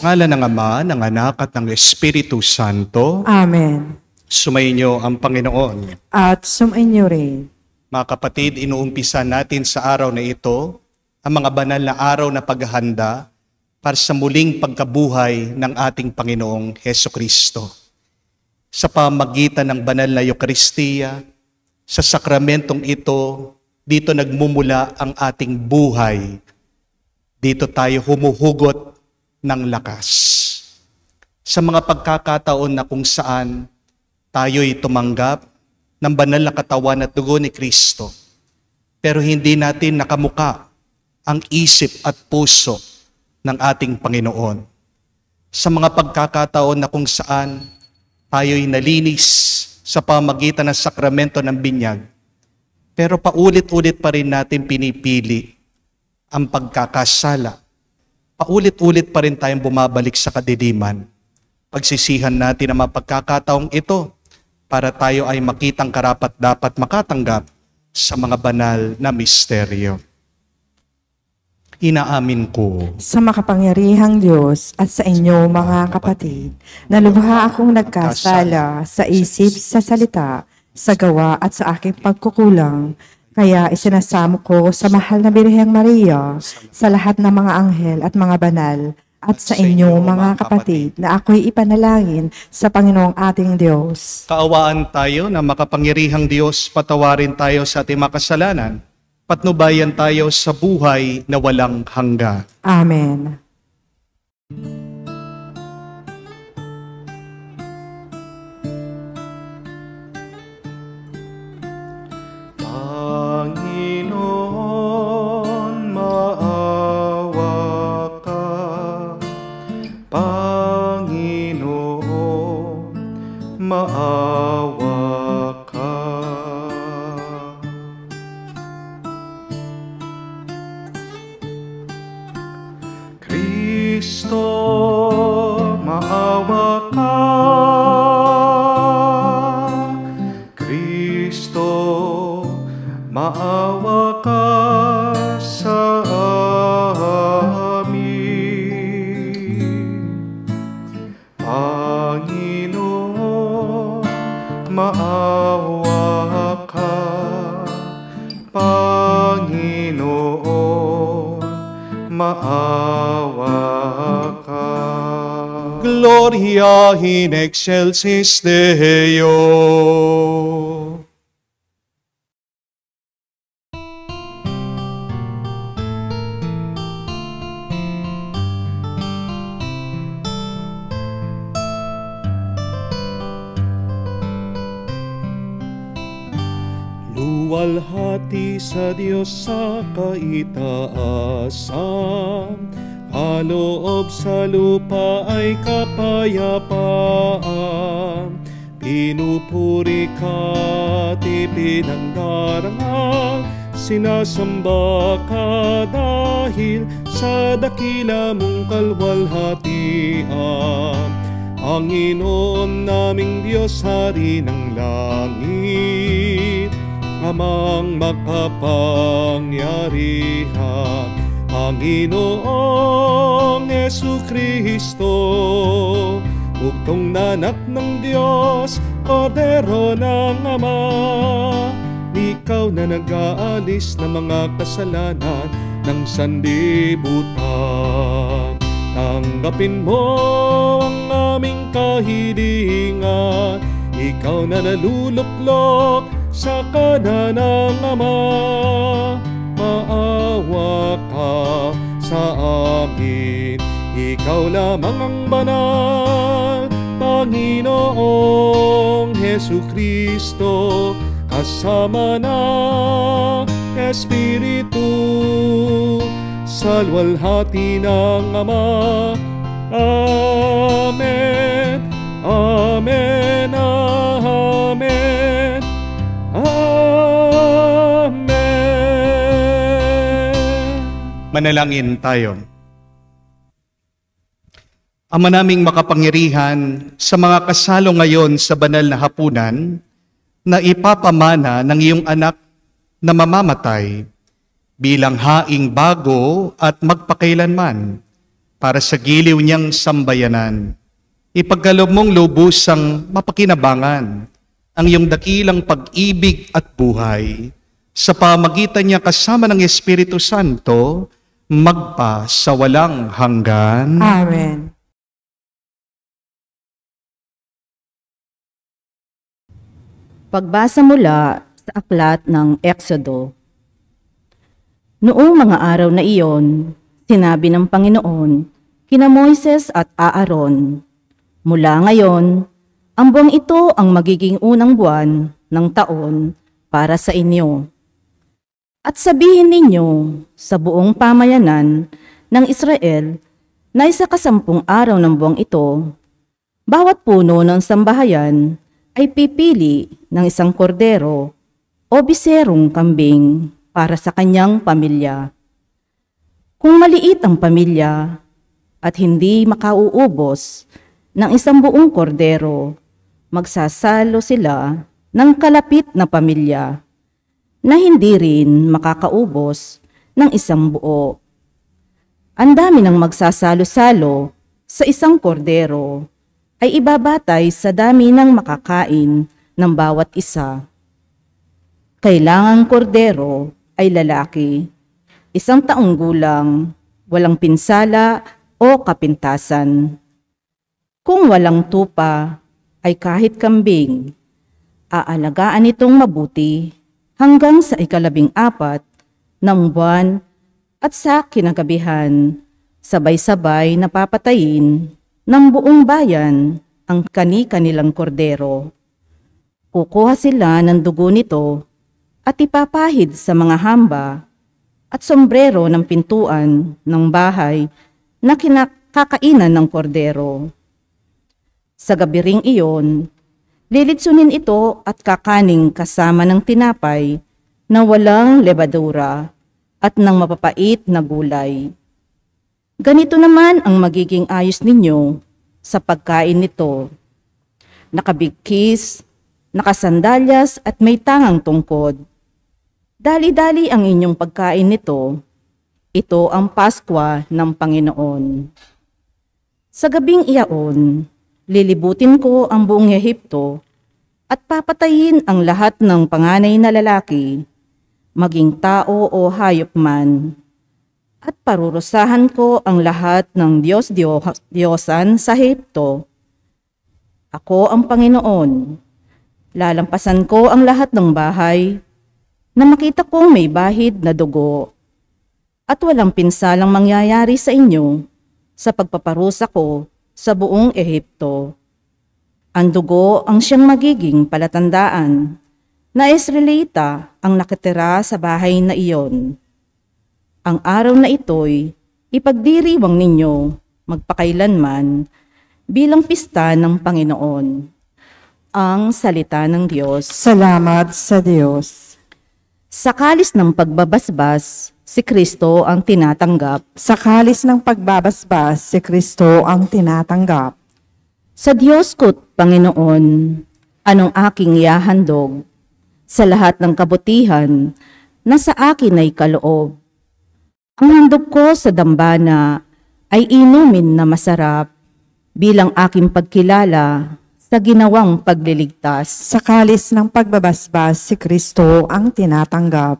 Ngalan ng Ama, ng Anak at ng Espiritu Santo. Amen. Sumainyo ang Panginoon. At sumainyo rin. Mga kapatid, inuumpisa natin sa araw na ito ang mga banal na araw na paghahanda para sa muling pagkabuhay ng ating Panginoong Hesukristo. Sa pamagitan ng banal na Eucharistia, sa sakramentong ito, dito nagmumula ang ating buhay. Dito tayo humuhugot ng lakas. Sa mga pagkakataon na kung saan tayo'y tumanggap ng banal na katawan at dugo ni Kristo, pero hindi natin nakamuka ang isip at puso ng ating Panginoon. Sa mga pagkakataon na kung saan tayo'y nalinis sa pamagitan ng sakramento ng binyag, pero paulit-ulit pa rin natin pinipili ang pagkakasala. Paulit-ulit pa rin tayong bumabalik sa kadiliman. Pagsisihan natin ang mga pagkakataong ito para tayo ay makitang karapat-dapat makatanggap sa mga banal na misteryo. Inaamin ko Sa makapangyarihang Diyos at sa inyo mga kapatid, na lubha akong nagkasala sa isip, sa salita, sa gawa at sa aking pagkukulang. Kaya isinasamo ko sa mahal na Birheng Maria, sa lahat ng mga anghel at mga banal, at sa inyo mga kapatid, na ako'y ipanalangin sa Panginoong ating Diyos. kaawaan tayo na makapangyarihang Diyos, patawarin tayo sa ating mga kasalanan, patnubayan tayo sa buhay na walang hanggan. Amen. Panginoon, maawa ka. Panginoon, maawa ka. Kristo, maawa ka. Kristo, maawa ka sa amin. Panginoon, maawa ka. Panginoon, maawa ka. Gloria in excelsis Deo. Luwalhati sa Diyos sa kaitaasan, kaloob sa lupa ay kapayapaan. Pinupuri ka at ipinandarangал, sinasamba ka dahil sa dakila mong kalwalhatian. Panginoon naming Diyos, Hari ng langit, Amang makapangyarihan, Panginoong Hesukristo, bugtong na anak ng Diyos, Kordero ng Ama. Ikaw na nag-aalis ng mga kasalanan ng sanlibutan. Tanggapin mo ang aming kahilingan, ikaw na naluluklok sa kanan ng Ama. Maawa ka sa amin, ikaw lamang ang banal, Panginoong Hesukristo, kasama ng Espiritu, sa luwalhati ng Ama. Amen. Amen. Amen. Amen. Manalangin tayo. Ama naming makapangyarihan, sa mga kasalo ngayon sa banal na hapunan, na ipapamana ng iyong anak na mamamatay bilang haing bago at magpakailanman, para sa giliw niyang sambayanan. Ipagkaloob mong lubusang mapakinabangan ang iyong dakilang pag-ibig at buhay sa pamagitan niya kasama ng Espiritu Santo, magpa sa walang hanggan. Amen. Pagbasa mula sa aklat ng Exodo. Noong mga araw na iyon, sinabi ng Panginoon kina Moises at Aaron, mula ngayon, ang buwang ito ang magiging unang buwan ng taon para sa inyo. At sabihin ninyo sa buong pamayanan ng Israel na 10 araw ng buwang ito, bawat puno ng sambahayan ay pipili ng isang kordero o biserong kambing para sa kanyang pamilya. Kung maliit ang pamilya at hindi makauubos ng 1 buong kordero, magsasalo sila ng kalapit na pamilya na hindi rin makakaubos ng 1 buo. Ang dami ng magsasalo-salo sa 1 kordero ay ibabatay sa dami ng makakain ng bawat isa. Kailangang kordero ay lalaki, 1 taong gulang, walang pinsala o kapintasan. Kung walang tupa, ay kahit kambing, aalagaan itong mabuti hanggang sa 14 ng buwan at sa kinagabihan, sabay-sabay na papatayin ng buong bayan ang kani-kanilang kordero. Kukuha sila ng dugo nito at ipapahid sa mga hamba at sombrero ng pintuan ng bahay na kinakainan ng kordero. Sa gabi ring iyon, lilitsunin ito at kakaning kasama ng tinapay na walang lebadura at ng mapapait na gulay. Ganito naman ang magiging ayos ninyo sa pagkain nito. Nakabigkis, nakasandalyas at may tangang tungkod. Dali-dali ang inyong pagkain nito. Ito ang Paskwa ng Panginoon. Sa gabing iyaon, lilibutin ko ang buong Ehipto at papatayin ang lahat ng panganay na lalaki, maging tao o hayop man. At parurusahan ko ang lahat ng Diyos-Diyosan sa Ehipto. Ako ang Panginoon. Lalampasan ko ang lahat ng bahay na makita kong may bahid na dugo. At walang pinsalang mangyayari sa inyo sa pagpaparusa ko sa buong Ehipto. Ang dugo ang siyang magiging palatandaan na Israelita ang nakatira sa bahay na iyon. Ang araw na ito'y ipagdiriwang ninyo magpakailanman bilang pista ng Panginoon. Ang salita ng Diyos. Salamat sa Diyos. Sa kalis ng pagbabasbas, si Kristo ang tinatanggap. Sa kalis ng pagbabasbas, si Kristo ang tinatanggap. Sa Diyos ko't Panginoon, anong aking ihahandog? Sa lahat ng kabutihan na sa akin ay kaloob. Ang handog ko sa dambana ay inumin na masarap bilang aking pagkilala sa ginawang pagliligtas. Sa kalis ng pagbabasbas, si Kristo ang tinatanggap.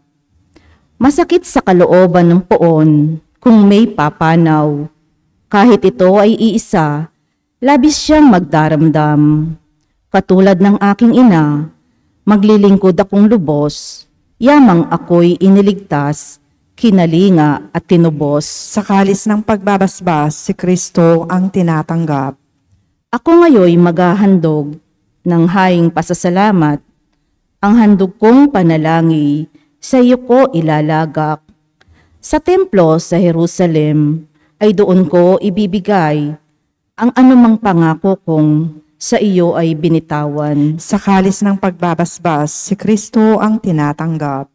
Masakit sa kalooban ng poon kung may papanaw. Kahit ito ay iisa, labis siyang magdaramdam. Katulad ng aking ina, maglilingkod akong lubos, yamang ako'y iniligtas, kinalinga at tinubos. Sa kalis ng pagbabasbas, si Kristo ang tinatanggap. Ako ngayoy maghahandog ng haing pasasalamat. Ang handog kong panalangin sa iyo ko ilalagak. Sa templo sa Jerusalem ay doon ko ibibigay ang anumang pangako kong sa iyo ay binitawan. Sa kalis ng pagbabasbas, si Kristo ang tinatanggap.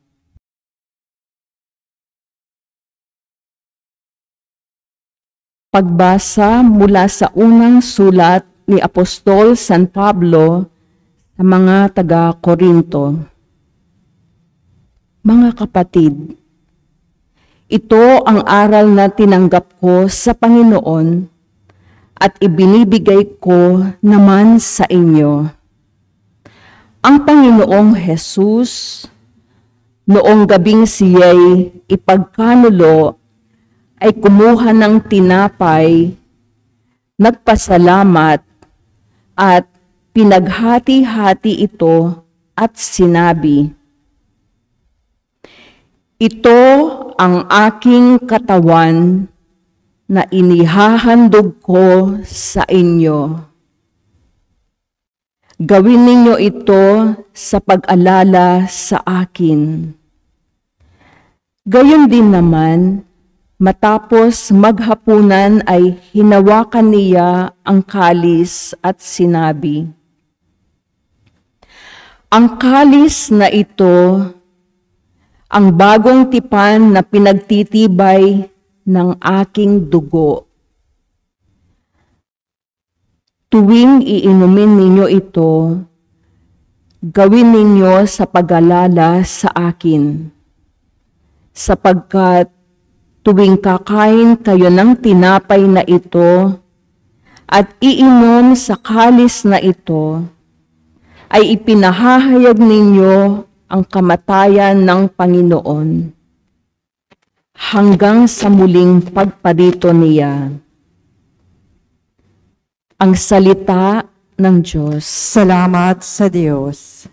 Pagbasa mula sa unang sulat ni Apostol San Pablo sa mga taga-Korinto. Mga kapatid, Ito ang aral na tinanggap ko sa Panginoon at ibinibigay ko naman sa inyo. Ang Panginoong Jesus, noong gabing siya'y ipagkanulo, ay kumuha ng tinapay, nagpasalamat, at pinaghati-hati ito at sinabi, "Ito ang aking katawan na inihahandog ko sa inyo. Gawin ninyo ito sa pag-alala sa akin." Gayon din naman, matapos maghapunan ay hinawakan niya ang kalis at sinabi, "Ang kalis na ito, ang bagong tipan na pinagtitibay ng aking dugo. Tuwing iinumin ninyo ito, gawin ninyo sa pag-alala sa akin, sapagkat tuwing kakain kayo ng tinapay na ito at iinom sa kalis na ito, ay ipinahahayag ninyo ang kamatayan ng Panginoon hanggang sa muling pagparito niya." Ang salita ng Diyos. Salamat sa Diyos.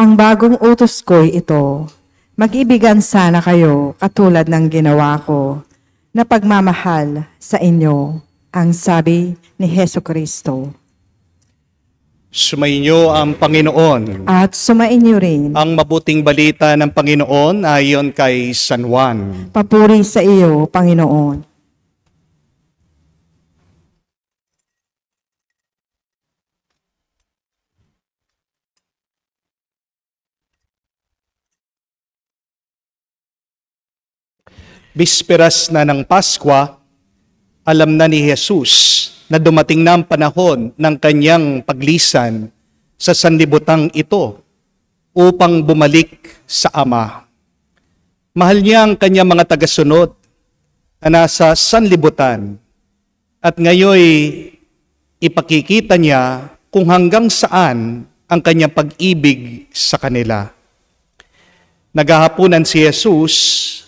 Ang bagong utos ko'y ito, mag-ibigan sana kayo katulad ng ginawa ko, na pagmamahal sa inyo, ang sabi ni Hesukristo. Sumainyo ang Panginoon. At sumainyo rin, Ang mabuting balita ng Panginoon ayon kay San Juan. papuri sa iyo, Panginoon. Bisperas na ng Paskwa, alam na ni Jesus na dumating na ang panahon ng kanyang paglisan sa sanlibutang ito upang bumalik sa Ama. Mahal niya ang kanyang mga tagasunod na nasa sanlibutan at ngayoy ipakikita niya kung hanggang saan ang kanyang pag-ibig sa kanila. Naghahapunan si Jesus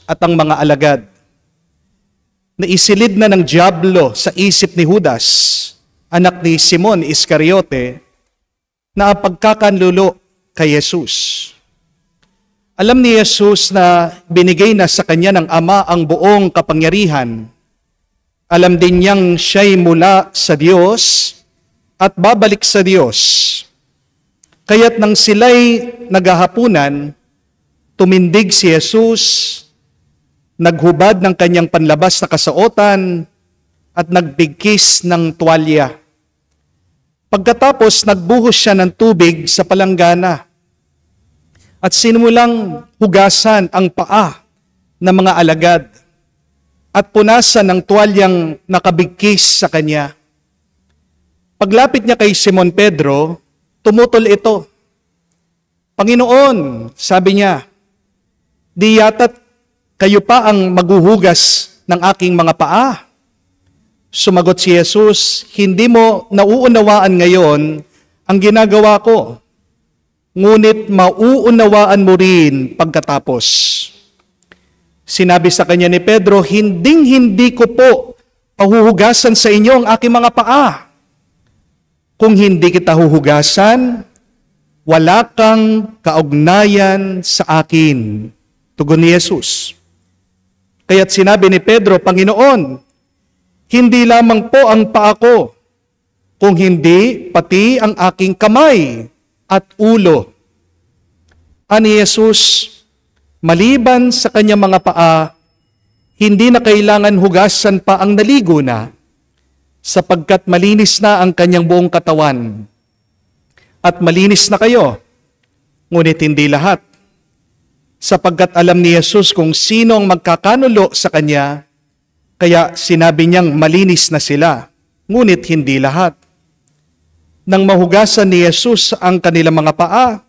at ang mga alagad. Naisilid na ng dyablo sa isip ni Judas, anak ni Simon Iscariote, na pagkakanlulo kay Jesus. Alam ni Jesus na binigay na sa kanya ng Ama ang buong kapangyarihan. Alam din niyang siya'y mula sa Diyos at babalik sa Diyos. Kaya't nang sila'y naghahapunan, tumindig si Jesus, naghubad ng kanyang panlabas na kasuotan at nagbigkis ng tuwalya. Pagkatapos, nagbuhos siya ng tubig sa palanggana at sinimulang hugasan ang paa ng mga alagad at punasan ng tuwalyang nakabigkis sa kanya. Paglapit niya kay Simon Pedro, tumutol ito. "Panginoon," sabi niya, "di yata't kayo pa ang maghuhugas ng aking mga paa?" Sumagot si Jesus, "Hindi mo nauunawaan ngayon ang ginagawa ko, ngunit mauunawaan mo rin pagkatapos." Sinabi sa kanya ni Pedro, "Hinding-hindi ko po pahuhugasan sa inyo ang aking mga paa. Kung hindi kita huhugasan, wala kang kaugnayan sa akin." Tugon ni Jesus. Kaya't sinabi ni Pedro, "Panginoon, Hindi lamang po ang paa ko, kung hindi pati ang aking kamay at ulo. Ani Jesus, maliban sa kanyang mga paa, hindi na kailangan hugasan pa ang naligo na, sapagkat malinis na ang kanyang buong katawan. At malinis na kayo, ngunit hindi lahat. Sapagkat alam ni Jesus kung sino ang magkakanulo sa kanya, kaya sinabi niyang malinis na sila, ngunit hindi lahat. Nang mahugasan ni Jesus ang kanilang mga paa,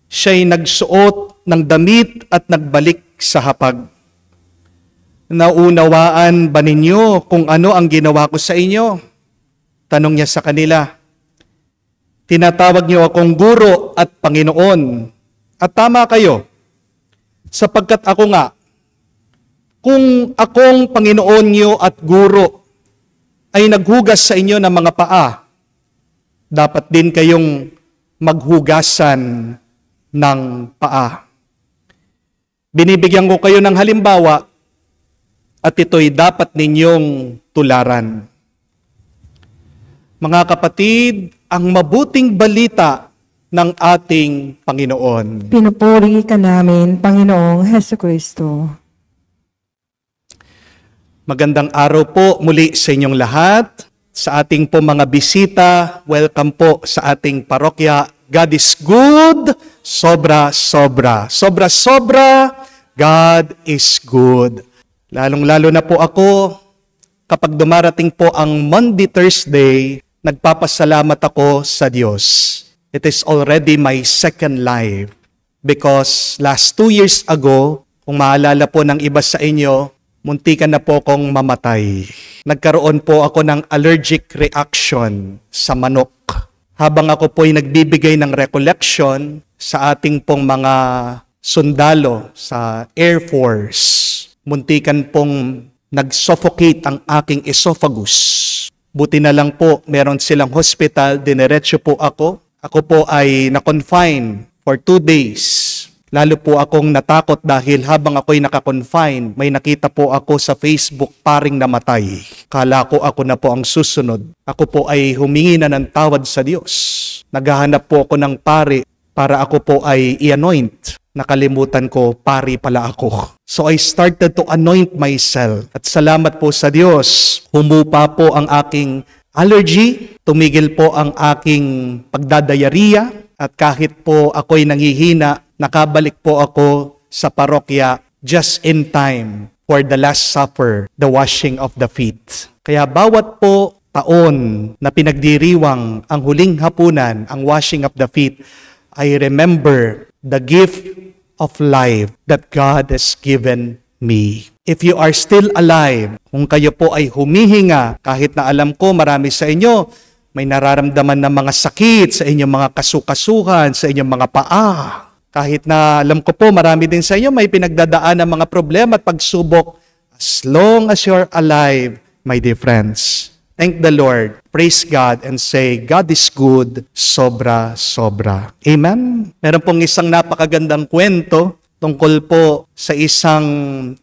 siya'y nagsuot ng damit at nagbalik sa hapag. Naunawaan ba ninyo kung ano ang ginawa ko sa inyo? Tanong niya sa kanila. Tinatawag niyo akong guro at Panginoon. At tama kayo, sapagkat ako nga, kung akong Panginoon niyo at guro ay naghugas sa inyo ng mga paa, dapat din kayong maghugasan ng paa. Binibigyan ko kayo ng halimbawa at ito'y dapat ninyong tularan. Mga kapatid, ang mabuting balita ng ating Panginoon. Pinupuri ka namin, Panginoong Hesukristo. Magandang araw po muli sa inyong lahat. Sa ating po mga bisita, welcome po sa ating parokya. God is good, sobra-sobra. Sobra-sobra, God is good. Lalong-lalo na po ako, kapag dumarating po ang Monday, Thursday, nagpapasalamat ako sa Diyos. It is already my second life. Because last 2 years ago, kung maalala po ng iba sa inyo, muntikan na po akong mamatay. Nagkaroon po ako ng allergic reaction sa manok. Habang ako po'y nagbibigay ng recollection sa ating pong mga sundalo sa Air Force, muntikan pong nag-suffocate ang aking esophagus. Buti na lang po, meron silang hospital, dinerecho po ako. Ako po ay na-confine for 2 days. Lalo po akong natakot dahil habang ako'y naka-confine, may nakita po ako sa Facebook paring namatay. Kala ko ako na po ang susunod. Ako po ay humingi na ng tawad sa Diyos. Naghahanap po ako ng pari para ako po ay i-anoint. Nakalimutan ko, pari pala ako. So I started to anoint myself. At salamat po sa Diyos, humupa po ang aking allergy, tumigil po ang aking pagdadayariya, at kahit po ako'y nanghihina, nakabalik po ako sa parokya just in time for the Last Supper, the washing of the feet. Kaya bawat po taon na pinagdiriwang ang huling hapunan, ang washing of the feet, I remember the gift of life that God has given me. If you are still alive, kung kayo po ay humihinga, kahit na alam ko marami sa inyo, may nararamdaman na mga sakit sa inyong mga kasukasuhan, sa inyong mga paa. Kahit na alam ko po marami din sa inyo may pinagdadaan ng mga problema at pagsubok. As long as you're alive, my dear friends, thank the Lord, praise God, and say, God is good, sobra-sobra. Amen? Meron pong isang napakagandang kwento tungkol po sa isang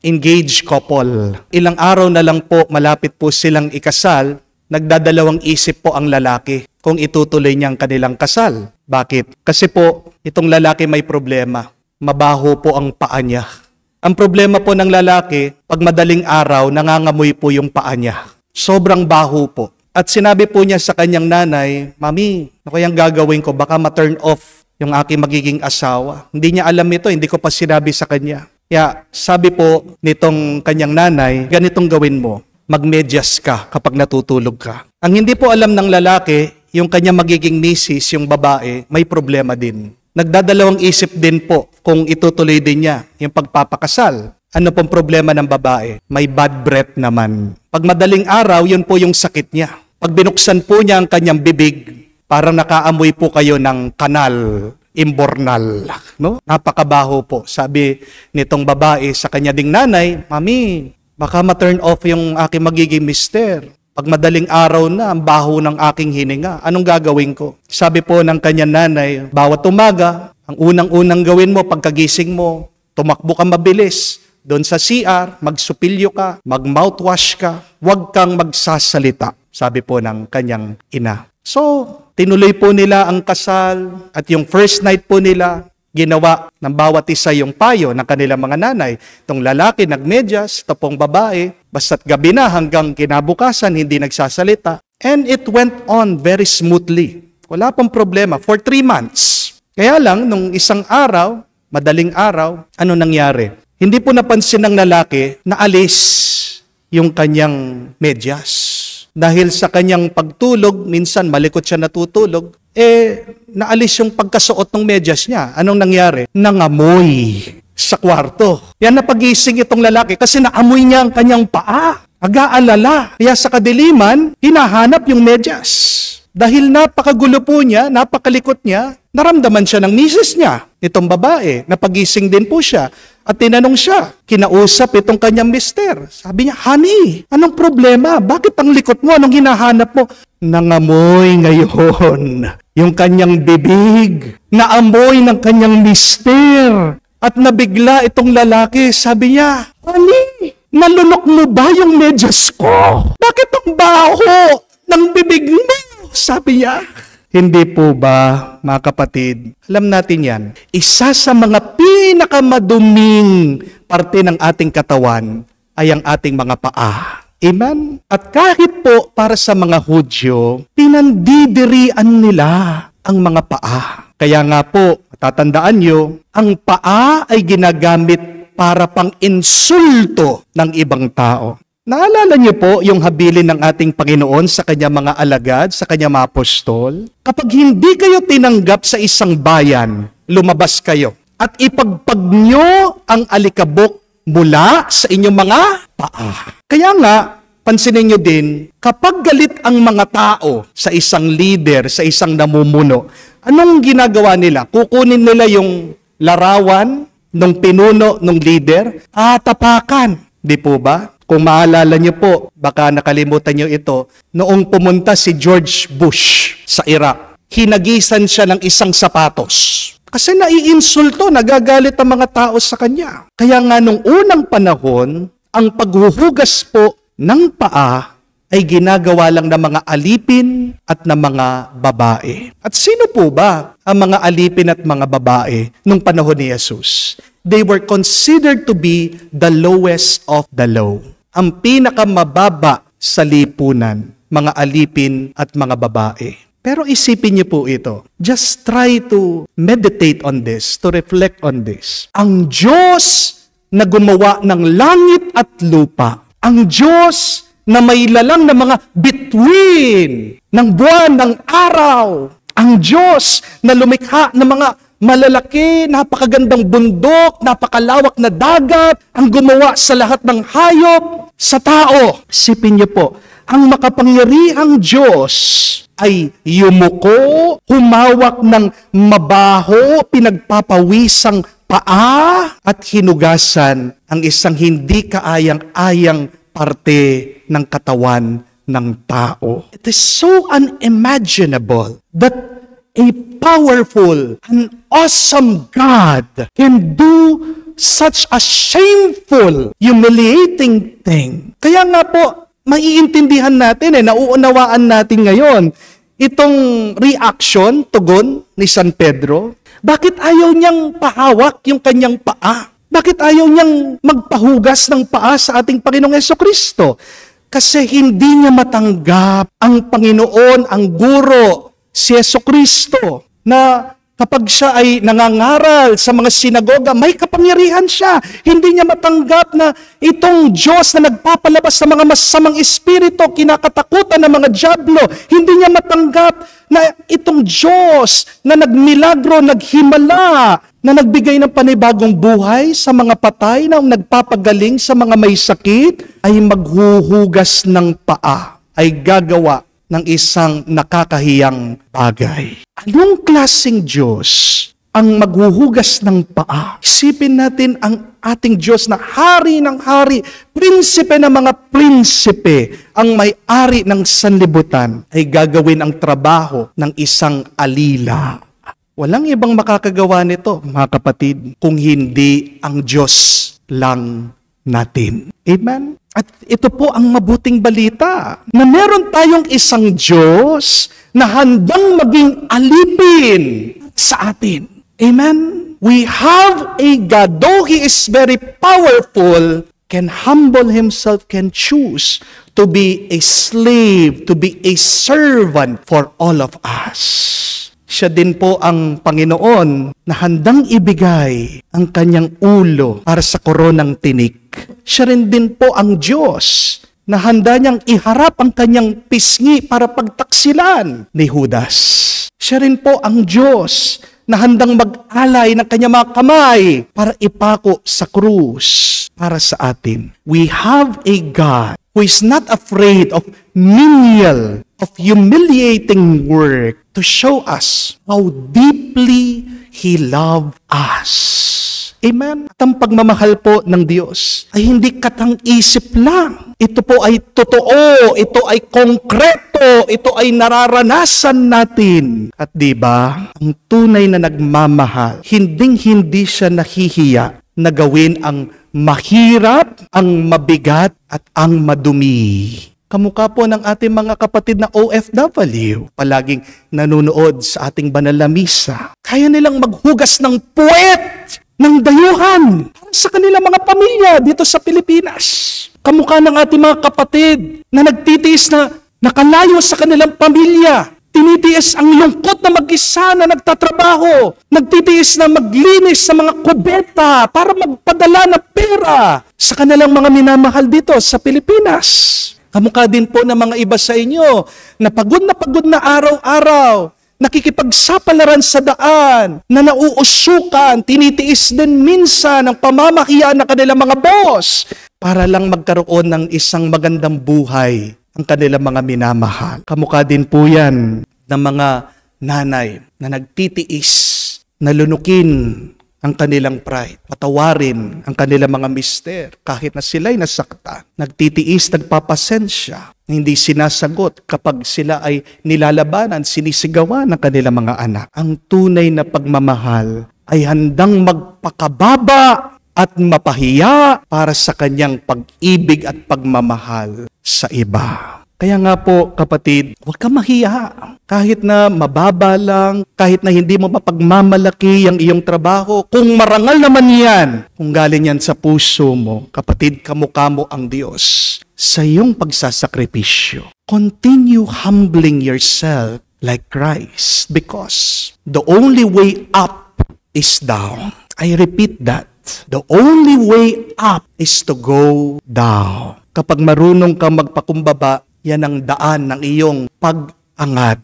engaged couple. Ilang araw na lang po, malapit po silang ikasal, nagdadalawang isip po ang lalaki kung itutuloy niyang kanilang kasal. Bakit? Kasi po, itong lalaki may problema. Mabaho po ang paa niya. Ang problema po ng lalaki, pag madaling araw, nangangamoy po yung paa niya. Sobrang baho po. At sinabi po niya sa kanyang nanay, Mami, ano kayang gagawin ko? Baka ma-turn off yung aking magiging asawa. Hindi niya alam ito, hindi ko pa sinabi sa kanya. Kaya sabi po nitong kanyang nanay, ganitong gawin mo. Magmedyas ka kapag natutulog ka. Ang hindi po alam ng lalaki, yung kanyang magiging misis, yung babae, may problema din. Nagdadalawang isip din po kung itutuloy din niya yung pagpapakasal. Ano pong problema ng babae? May bad breath naman. Pag madaling araw, yun po yung sakit niya. Pag binuksan po niya ang kanyang bibig, parang nakaamoy po kayo ng kanal, imbornal. No? Napakabaho po. Sabi nitong babae sa kanya ding nanay, Mami, baka ma-turn off yung aking magiging mister. Pag madaling araw na, ang baho ng aking hininga. Anong gagawin ko? Sabi po ng kanyang nanay, bawat umaga, ang unang-unang gawin mo, pagkagising mo, tumakbo ka mabilis. doon sa CR, magsupilyo ka, mag-mouthwash ka, huwag kang magsasalita, sabi po ng kanyang ina. So, tinuloy po nila ang kasal at yung first night po nila, ginawa ng bawat isa yung payo ng kanilang mga nanay. Itong lalaki nagmedyas, ito pong babae, basta't gabi na hanggang kinabukasan, hindi nagsasalita. And it went on very smoothly. Wala pong problema for 3 months. Kaya lang, nung isang araw, madaling araw, ano nangyari? Hindi po napansin ng lalaki na alis yung kanyang medyas. Dahil sa kanyang pagtulog, minsan malikot siya natutulog, naalis yung pagkasuot ng medyas niya. Anong nangyari? Nangamoy sa kwarto. Yan na pagising itong lalaki kasi naamoy niya ang kanyang paa. Aga-alala. Kaya sa kadiliman, hinahanap yung medyas. Dahil napakagulo po niya, napakalikot niya, naramdaman siya ng misis niya, itong babae, napagising din po siya. At tinanong siya, kinausap itong kanyang mister. Sabi niya, honey, anong problema? Bakit ang likot mo? Anong hinahanap mo? Nangamoy ngayon yung kanyang bibig. Naamoy ng kanyang mister. At nabigla itong lalaki, sabi niya, honey, nalunok mo ba yung medyas ko? Bakit ang baho ng bibig mo? Sabi niya. Hindi po ba, mga kapatid? Alam natin yan. Isa sa mga pinakamaduming parte ng ating katawan ay ang ating mga paa. Amen? At kahit po para sa mga Hudyo, pinandidirian nila ang mga paa. Kaya nga po, tatandaan nyo, ang paa ay ginagamit para pang insulto ng ibang tao. Naalala niyo po yung habilin ng ating Panginoon sa kanyang mga alagad, sa kanyang mga apostol? Kapag hindi kayo tinanggap sa isang bayan, lumabas kayo at ipagpag nyo ang alikabok mula sa inyong mga paa. Kaya nga, pansinin nyo din, kapag galit ang mga tao sa isang leader, sa isang namumuno, anong ginagawa nila? Kukunin nila yung larawan ng pinuno ng leader, tapakan. Di po ba? Kung maalala niyo po, baka nakalimutan niyo ito, noong pumunta si George Bush sa Iraq, hinagisan siya ng isang sapatos. Kasi naiinsulto, nagagalit ang mga tao sa kanya. Kaya nga nung unang panahon, ang paghuhugas po ng paa ay ginagawa lang ng mga alipin at ng mga babae. At sino po ba ang mga alipin at mga babae nung panahon ni Jesus? They were considered to be the lowest of the low. Ang pinakamababa sa lipunan, mga alipin at mga babae. Pero isipin niyo po ito. Just try to meditate on this, to reflect on this. Ang Diyos na gumawa ng langit at lupa. Ang Diyos na may lalang na mga bituin ng buwan, ng araw. Ang Diyos na lumikha ng mga malalaki, napakagandang bundok, napakalawak na dagat, ang gumawa sa lahat ng hayop, sa tao. Isipin niyo po, ang makapangyarihang Diyos ay yumuko, humawak ng mabaho, pinagpapawisang paa, at hinugasan ang isang hindi kaayang-ayang parte ng katawan ng tao. It is so unimaginable that a powerful and awesome God can do such a shameful, humiliating thing. Kaya nga po, maiintindihan natin, nauunawaan natin ngayon, itong reaction, tugon ni San Pedro. Bakit ayaw niyang pahawak yung kanyang paa? Bakit ayaw niyang magpahugas ng paa sa ating Panginoong Jesucristo? Kasi hindi niya matanggap ang Panginoon, ang guro, si Jesucristo, na kapag siya ay nangangaral sa mga sinagoga, may kapangyarihan siya. Hindi niya matanggap na itong Diyos na nagpapalabas ng mga masamang espiritu, kinakatakutan ng mga dyablo. Hindi niya matanggap na itong Diyos na nagmilagro, naghimala, na nagbigay ng panibagong buhay sa mga patay, na nagpapagaling sa mga may sakit, ay maghuhugas ng paa, ay gagawa ng isang nakakahiyang bagay. Anong klaseng Diyos ang maghuhugas ng paa? Isipin natin ang ating Diyos na hari ng hari, prinsipe ng mga prinsipe, ang may-ari ng sanlibutan, ay gagawin ang trabaho ng isang alila. Walang ibang makakagawa nito, mga kapatid, kung hindi ang Diyos lang natin. Amen? At ito po ang mabuting balita, na meron tayong isang Diyos na handang maging alipin sa atin. Amen? We have a God, though He is very powerful, can humble Himself, can choose to be a slave, to be a servant for all of us. Siya din po ang Panginoon na handang ibigay ang kanyang ulo para sa koronang tinik. Siya rin din po ang Diyos na handa niyang iharap ang kanyang pisngi para pagtaksilan ni Judas. Siya rin po ang Diyos na handang mag-alay ng kanyang mga kamay para ipako sa krus para sa atin. We have a God who is not afraid of menial, of humiliating work to show us how deeply He loved us. Amen? At ang pagmamahal po ng Diyos ay hindi katang-isip lang. Ito po ay totoo, ito ay konkreto, ito ay nararanasan natin. At di ba, ang tunay na nagmamahal, hinding-hindi siya nahihiya na gawin ang mahirap, ang mabigat, at ang madumi. Kamukha po ng ating mga kapatid na OFW, palaging nanonood sa ating banal na misa. Kaya nilang maghugas ng puwet, ng dayuhan, para sa kanilang mga pamilya dito sa Pilipinas. Kamukha ng ating mga kapatid na nagtitiis na nakalayo sa kanilang pamilya. Tinitiis ang lungkot na mag-isa na nagtatrabaho. Nagtitiis na maglinis sa mga kubeta para magpadala ng pera sa kanilang mga minamahal dito sa Pilipinas. Kamukha din po ng mga iba sa inyo na pagod na araw-araw, nakikipagsapalaran sa daan, na nauusukan, tinitiis din minsan ang pamamahiya ng kanilang mga boss para lang magkaroon ng isang magandang buhay ang kanilang mga minamahal. Kamukha din po yan ng mga nanay na nagtitiis, nalunukin ang kanilang pride, patawarin ang kanilang mga mister kahit na sila'y nasaktan. Nagtitiis, nagpapasensya, hindi sinasagot kapag sila ay nilalabanan, sinisigawan ng kanilang mga anak. Ang tunay na pagmamahal ay handang magpakababa at mapahiya para sa kanyang pag-ibig at pagmamahal sa iba. Kaya nga po, kapatid, huwag ka mahiya. Kahit na mababa lang, kahit na hindi mo mapagmamalaki ang iyong trabaho, kung marangal naman yan, kung galing yan sa puso mo, kapatid, kamukha mo ang Diyos sa iyong pagsasakripisyo. Continue humbling yourself like Christ, because the only way up is down. I repeat that. The only way up is to go down. Kapag marunong kang magpakumbaba, yan ang daan ng iyong pag-angat.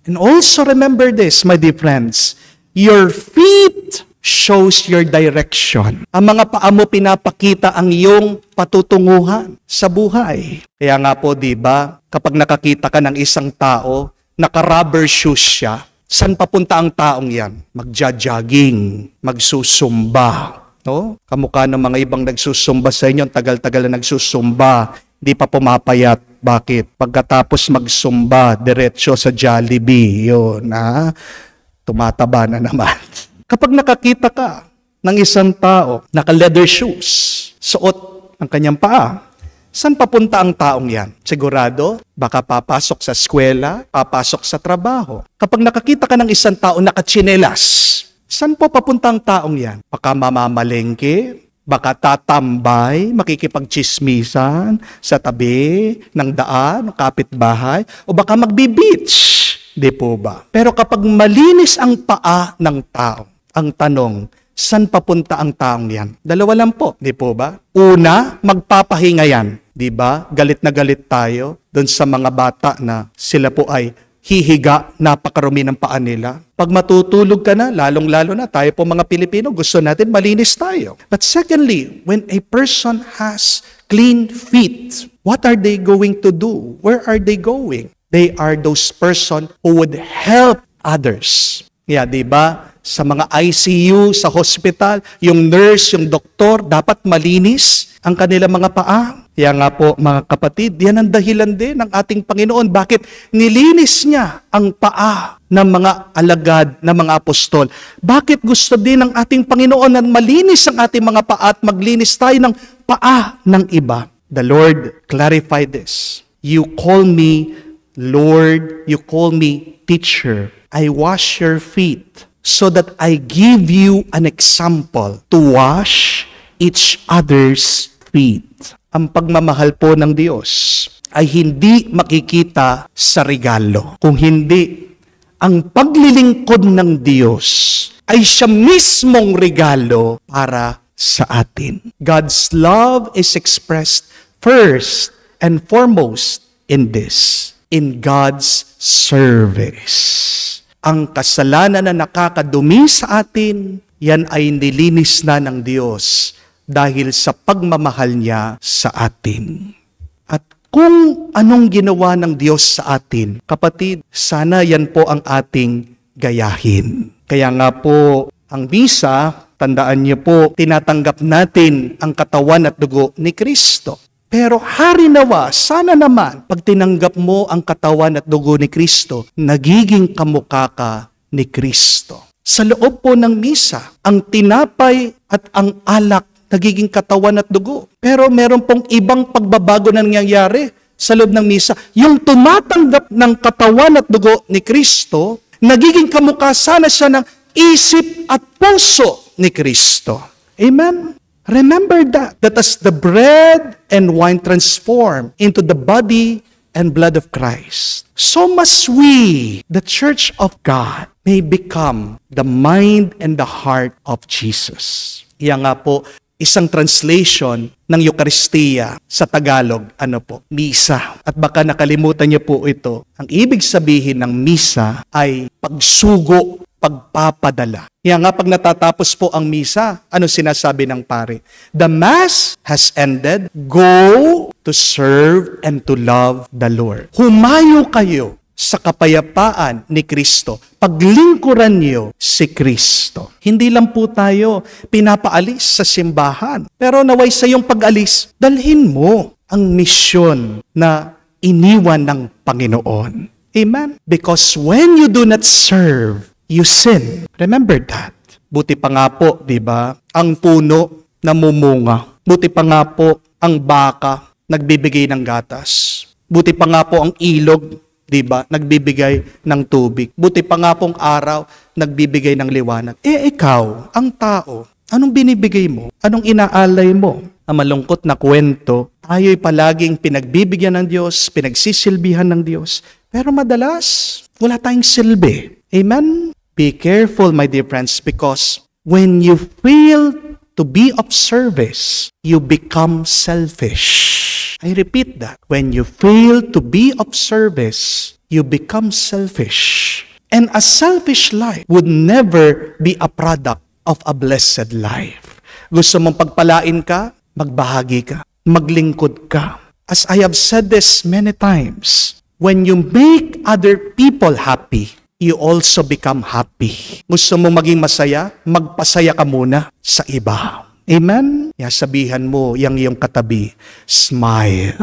And also remember this, my dear friends, your feet shows your direction. Ang mga paa mo pinapakita ang iyong patutunguhan sa buhay. Kaya nga po, di ba, kapag nakakita ka ng isang tao, naka-rubber shoes siya, saan papunta ang taong yan? Magja-jogging, magsusumba. No? Kamukha ng mga ibang nagsusumba sa inyo, tagal-tagal na nagsusumba, di pa pumapayat. Bakit? Pagkatapos magsumba, diretso sa Jollibee, yun, tumataba na naman. Kapag nakakita ka ng isang tao, naka-leather shoes, suot ang kanyang paa, saan papunta ang taong yan? Sigurado, baka papasok sa eskwela, papasok sa trabaho. Kapag nakakita ka ng isang tao nakatsinelas, saan po papunta ang taong yan? Baka mamamalengke, baka tatambay, makikipagchismisan sa tabi ng daan, kapitbahay, o baka magbi-beach. Di po ba? Pero kapag malinis ang paa ng tao, ang tanong, saan papunta ang taong yan? Dalawa lang po, di po ba? Una, magpapahinga yan. Di ba? Galit na galit tayo doon sa mga bata na sila po ay hihiga, napakarumi ng paa nila. Pag matutulog ka na, lalong-lalo na, tayo po mga Pilipino, gusto natin malinis tayo. But secondly, when a person has clean feet, what are they going to do? Where are they going? They are those person who would help others. Yeah, di ba? Sa mga ICU, sa hospital, yung nurse, yung doktor, dapat malinis ang kanilang mga paa. Kaya nga po mga kapatid, yan ang dahilan din ng ating Panginoon. Bakit nilinis niya ang paa ng mga alagad, ng mga apostol? Bakit gusto din ng ating Panginoon na malinis ang ating mga paa at maglinis tayo ng paa ng iba? The Lord clarified this. You call me Lord, you call me teacher. I wash your feet so that I give you an example to wash each other's feet. Ang pagmamahal po ng Diyos ay hindi makikita sa regalo. Kung hindi, ang paglilingkod ng Diyos ay siya mismong regalo para sa atin. God's love is expressed first and foremost in this, in God's service. Ang kasalanan na nakakadumi sa atin, yan ay nilinis na ng Diyos dahil sa pagmamahal niya sa atin. At kung anong ginawa ng Diyos sa atin, kapatid, sana yan po ang ating gayahin. Kaya nga po, ang misa, tandaan niyo po, tinatanggap natin ang katawan at dugo ni Kristo. Pero hari nawa, sana naman, pag tinanggap mo ang katawan at dugo ni Kristo, nagiging kamukha ka ni Kristo. Sa loob po ng misa, ang tinapay at ang alak nagiging katawan at dugo. Pero meron pong ibang pagbabago na nangyayari sa loob ng misa. Yung tumatanggap ng katawan at dugo ni Kristo, nagiging kamukha sana siya ng isip at puso ni Kristo. Amen? Remember that as the bread and wine transform into the body and blood of Christ, so must we, the Church of God, may become the mind and the heart of Jesus. Yan nga po, isang translation ng Eucharistia sa Tagalog, misa. At baka nakalimutan niyo po ito. Ang ibig sabihin ng misa ay pagsugo, pagpapadala. Kaya nga pag natatapos po ang misa, ano sinasabi ng pare? The Mass has ended. Go to serve and to love the Lord. Humayo kayo sa kapayapaan ni Kristo. Paglingkuran niyo si Kristo. Hindi lang po tayo pinapaalis sa simbahan. Pero naway sa iyong pag-alis, dalhin mo ang misyon na iniwan ng Panginoon. Amen? Because when you do not serve, you sin. Remember that. Buti pa nga po, di ba, ang puno namumunga. Buti pa nga po, ang baka nagbibigay ng gatas. Buti pa nga po ang ilog, di ba, nagbibigay ng tubig. Buti pa nga pong araw, nagbibigay ng liwanag. Ikaw, ang tao, anong binibigay mo? Anong inaalay mo? Ang malungkot na kwento, tayo'y palaging pinagbibigyan ng Diyos, pinagsisilbihan ng Diyos. Pero madalas, wala tayong silbi. Amen? Be careful, my dear friends, because when you fail to be of service, you become selfish. I repeat that. When you fail to be of service, you become selfish. And a selfish life would never be a product of a blessed life. Gusto mong pagpalain ka, magbahagi ka, maglingkod ka. As I have said this many times, when you make other people happy, you also become happy. Gusto mo maging masaya? Magpasaya ka muna sa iba. Amen? Sabihan mo yang iyong katabi, smile.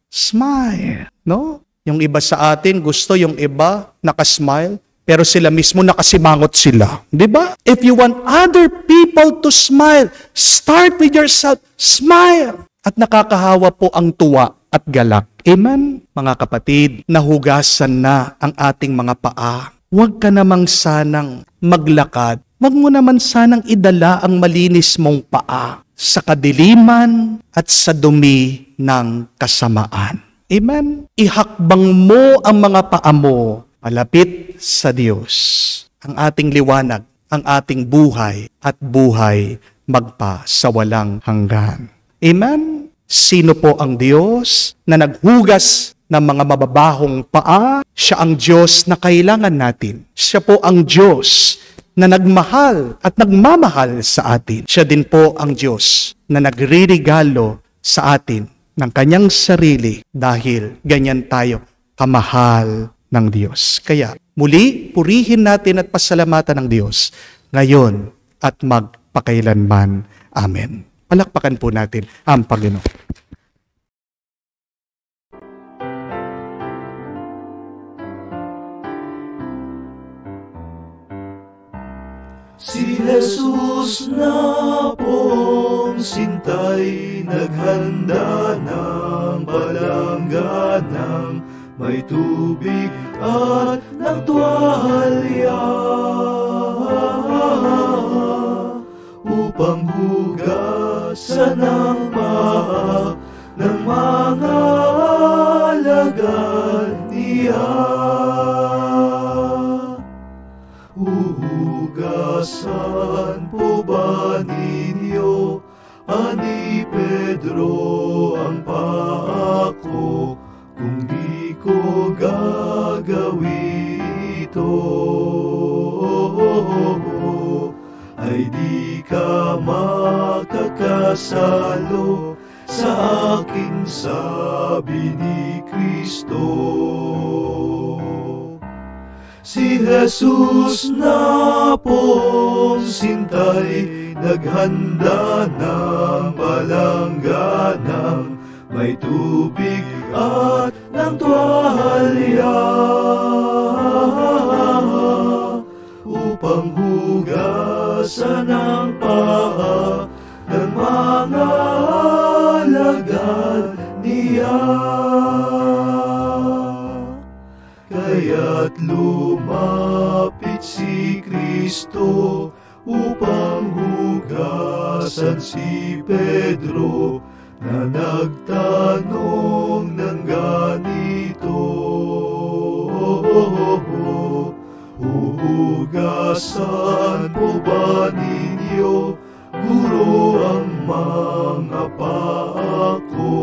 Smile. No? Yung iba sa atin, gusto yung iba nakasmile, pero sila mismo nakasimangot sila. Di ba? If you want other people to smile, start with yourself. Smile. At nakakahawa po ang tuwa at galak. Amen? Mga kapatid, nahugasan na ang ating mga paa. Huwag ka namang sanang maglakad. Huwag mo naman sanang idala ang malinis mong paa sa kadiliman at sa dumi ng kasamaan. Amen? Ihakbang mo ang mga paa mo malapit sa Diyos. Ang ating liwanag, ang ating buhay at buhay magpa sa walang hanggan. Amen? Sino po ang Diyos na naghugas ng mga mababahong paa? Siya ang Diyos na kailangan natin. Siya po ang Diyos na nagmahal at nagmamahal sa atin. Siya din po ang Diyos na nagririgalo sa atin ng kanyang sarili dahil ganyan tayo kamahal ng Diyos. Kaya muli, purihin natin at pasalamatan ng Diyos ngayon at magpakailanman. Amen. Palakpakan po natin ang Panginoon. Si Jesus na pong sintay, naghanda ng palangganang may tubig at ng tuwalya upang hugasan ang paa ng mga alagad niya. Huhugasan po ba ninyo, ani Pedro, ang paa ko, kung di ko gagawin ito? Ay di ka makakasalo sa akin, sabi ni Kristo. Si Jesus na pong sintay, naghanda ng palangganang may tubig at ng tuwalya upang hugasan ang paa ng mga alagad niya. Kaya't lumapit si Kristo upang hugasan si Pedro, na nagtanong ng ganito, huhugasan po ba ninyo, Guro, ang mga paa ko?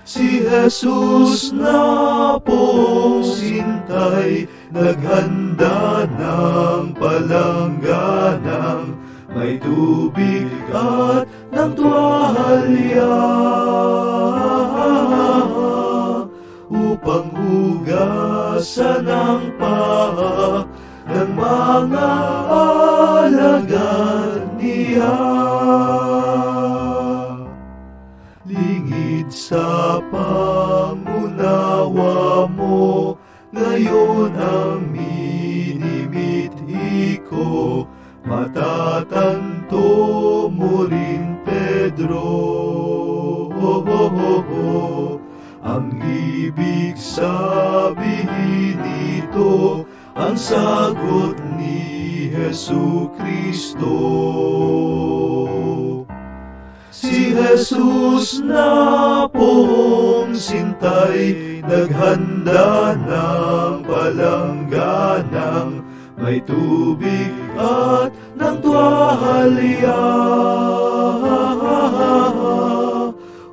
Si Jesus na pong sintay, naghanda ng palangganang may tubig at ng tuwalya upang hugasan ang paa ng mga alagad niya. Lingid sa pangunawa mo, ngayon ang minimithi ko, matatanto mo rin, Pedro. Ang ibig sabihin nito, ang sagot ni Jesucristo. Si Jesus na pong sintay, naghanda ng palangganang may tubig at ng tuwalya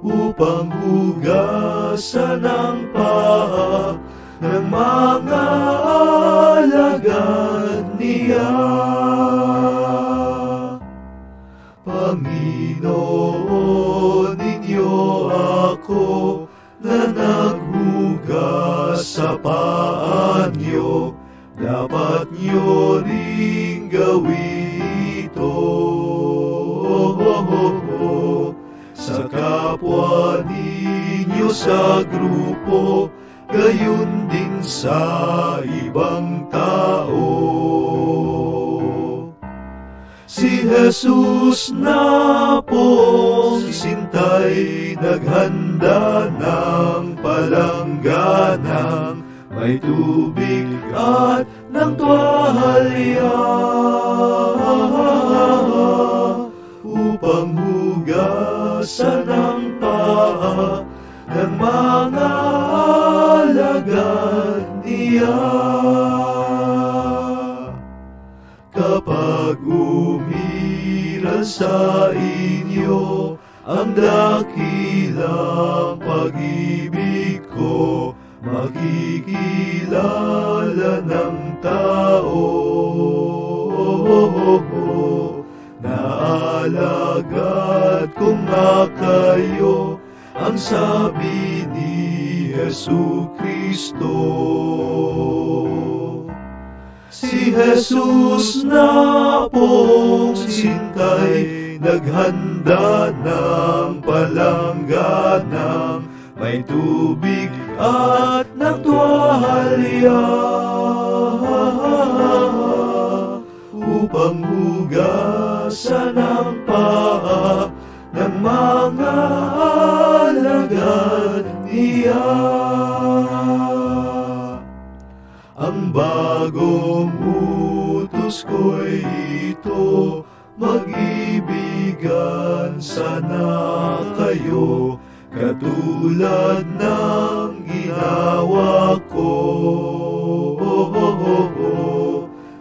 upang hugasan ang paa ng mga alagad niya. Panginoon, ninyo ako na naghugas sa paa niyo, dapat niyo ring gawin ito sa kapwa ninyo sa grupo, gayon din sa ibang tao. Si Jesus na pong sintay, naghanda ng palangganang may tubig at ng tuwalya upang hugasan ang paa ng mga alagad niya. Kapag umiral sa inyo ang dakilang pag-ibig ko, makikilala ng tao na alagad ko nga kayo, ang sabi ni Jesucristo. Si Jesus na pong sintay, naghanda ng palangganang may tubig at ng tuwalya upang hugasan ang paa ng mga alagad niya. Ang bagong utos ko'y ito, mag-ibigan sana kayo, katulad ng ginawa ko.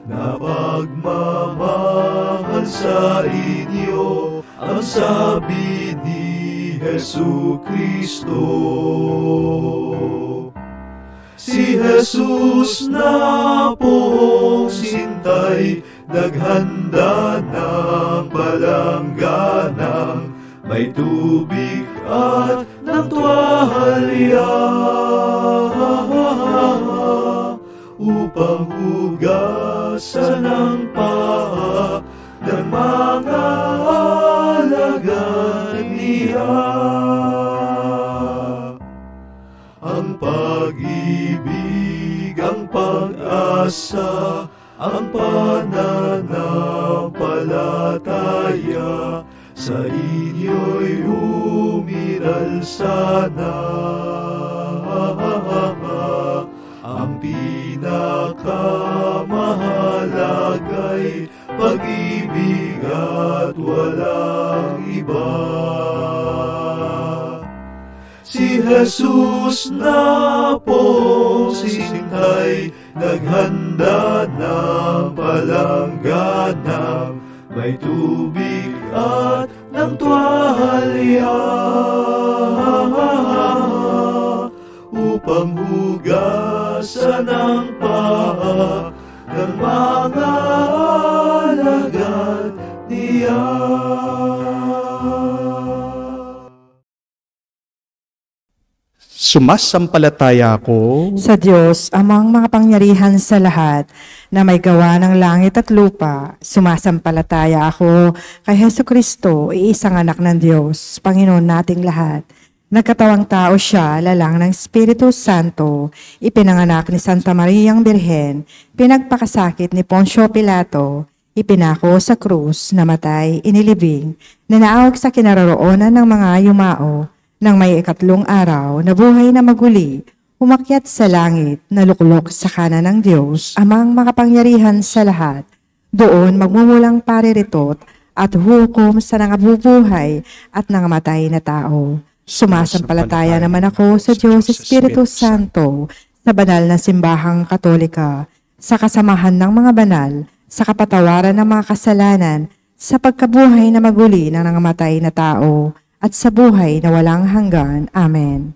Na pagmamahal sa inyo, ang sabi ni Jesucristo. Si Jesus na pong sintay, naghanda ng balangganang may tubig at ng tuwalya, upang hugasan ang paa ng mga alagad niya. Ang pag-ibig, ang pag-asa, ang pananampalataya sa inyo'y umiral sana. Ang pinakamalagay pag-ibig at walang iba. Si Jesus na pong sintay, naghanda ng balangganang may tubig at ng tuwalya, upang hugasan ang paa ng mga alagad niya. Sumasampalataya ako Sa Diyos, amang makapangyarihan sa lahat, na may gawa ng langit at lupa. Sumasampalataya ako kay Hesukristo, iisang anak ng Diyos, Panginoon nating lahat. Nagkatawang tao siya, lalang ng Espiritu Santo, ipinanganak ni Santa Mariang Birhen, pinagpakasakit ni Poncio Pilato, ipinako sa krus, namatay, inilibing, nanaawag sa kinaroroonan ng mga yumao, nang may ikatlong araw na buhay na maguli, umakyat sa langit, naluklok sa kanan ng Diyos, amang makapangyarihan sa lahat. Doon magmumulang pariritot at hukom sa nangabubuhay at nangamatay na tao. Sumasampalataya naman ako sa Diyos Espiritu Santo, sa banal na simbahang katolika, sa kasamahan ng mga banal, sa kapatawaran ng mga kasalanan, sa pagkabuhay na maguli ng nangamatay na tao, at sa buhay na walang hanggan. Amen.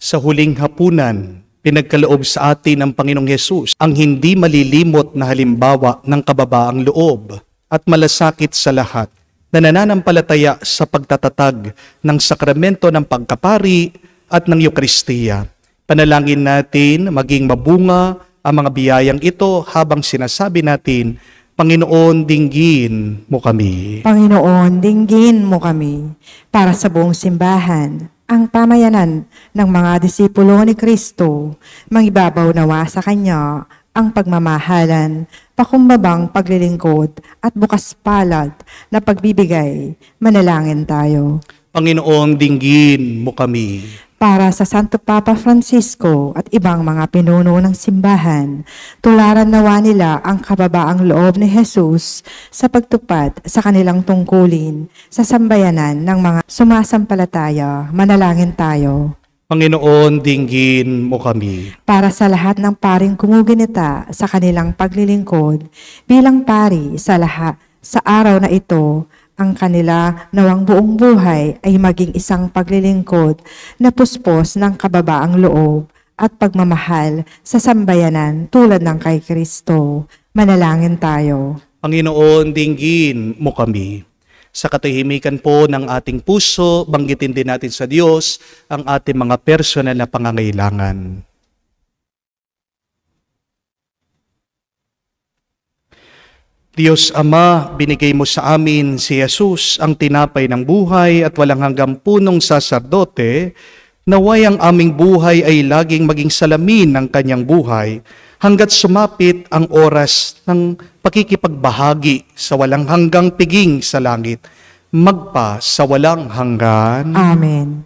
sa huling hapunan, pinagkaloob sa atin ng Panginoong Hesus ang hindi malilimot na halimbawa ng kababaang loob at malasakit sa lahat na nananampalataya sa pagtatatag ng sakramento ng pagkapari at ng Eukaristiya. Panalangin natin maging mabunga ang mga biyayang ito habang sinasabi natin, Panginoon, dinggin mo kami. Panginoon, dinggin mo kami. Para sa buong simbahan, ang pamayanan ng mga disipulo ni Kristo, mangibabaw nawa sa Kanya ang pagmamahalan, pakumbabang paglilingkod at bukas palad na pagbibigay. Manalangin tayo. Panginoon, dinggin mo kami. Para sa Santo Papa Francisco at ibang mga pinuno ng simbahan, tularan nawa nila ang kababaang loob ni Jesus sa pagtupad sa kanilang tungkulin sa sambayanan ng mga sumasampalataya. Manalangin tayo. Panginoon, dinggin mo kami. Para sa lahat ng paring kumuginita sa kanilang paglilingkod, bilang pari sa lahat sa araw na ito, ang kanila nawang buong buhay ay maging isang paglilingkod na puspos ng kababaang loob at pagmamahal sa sambayanan tulad ng kay Kristo. Manalangin tayo. Panginoon, dinggin mo kami. Sa katahimikan po ng ating puso, banggitin din natin sa Diyos ang ating mga personal na pangangailangan. Diyos Ama, binigay mo sa amin si Jesus, ang tinapay ng buhay at walang hanggang punong saserdote, naway ang aming buhay ay laging maging salamin ng kanyang buhay hanggat sumapit ang oras ng pakikipagbahagi sa walang hanggang piging sa langit, magpa sa walang hanggan. Amen.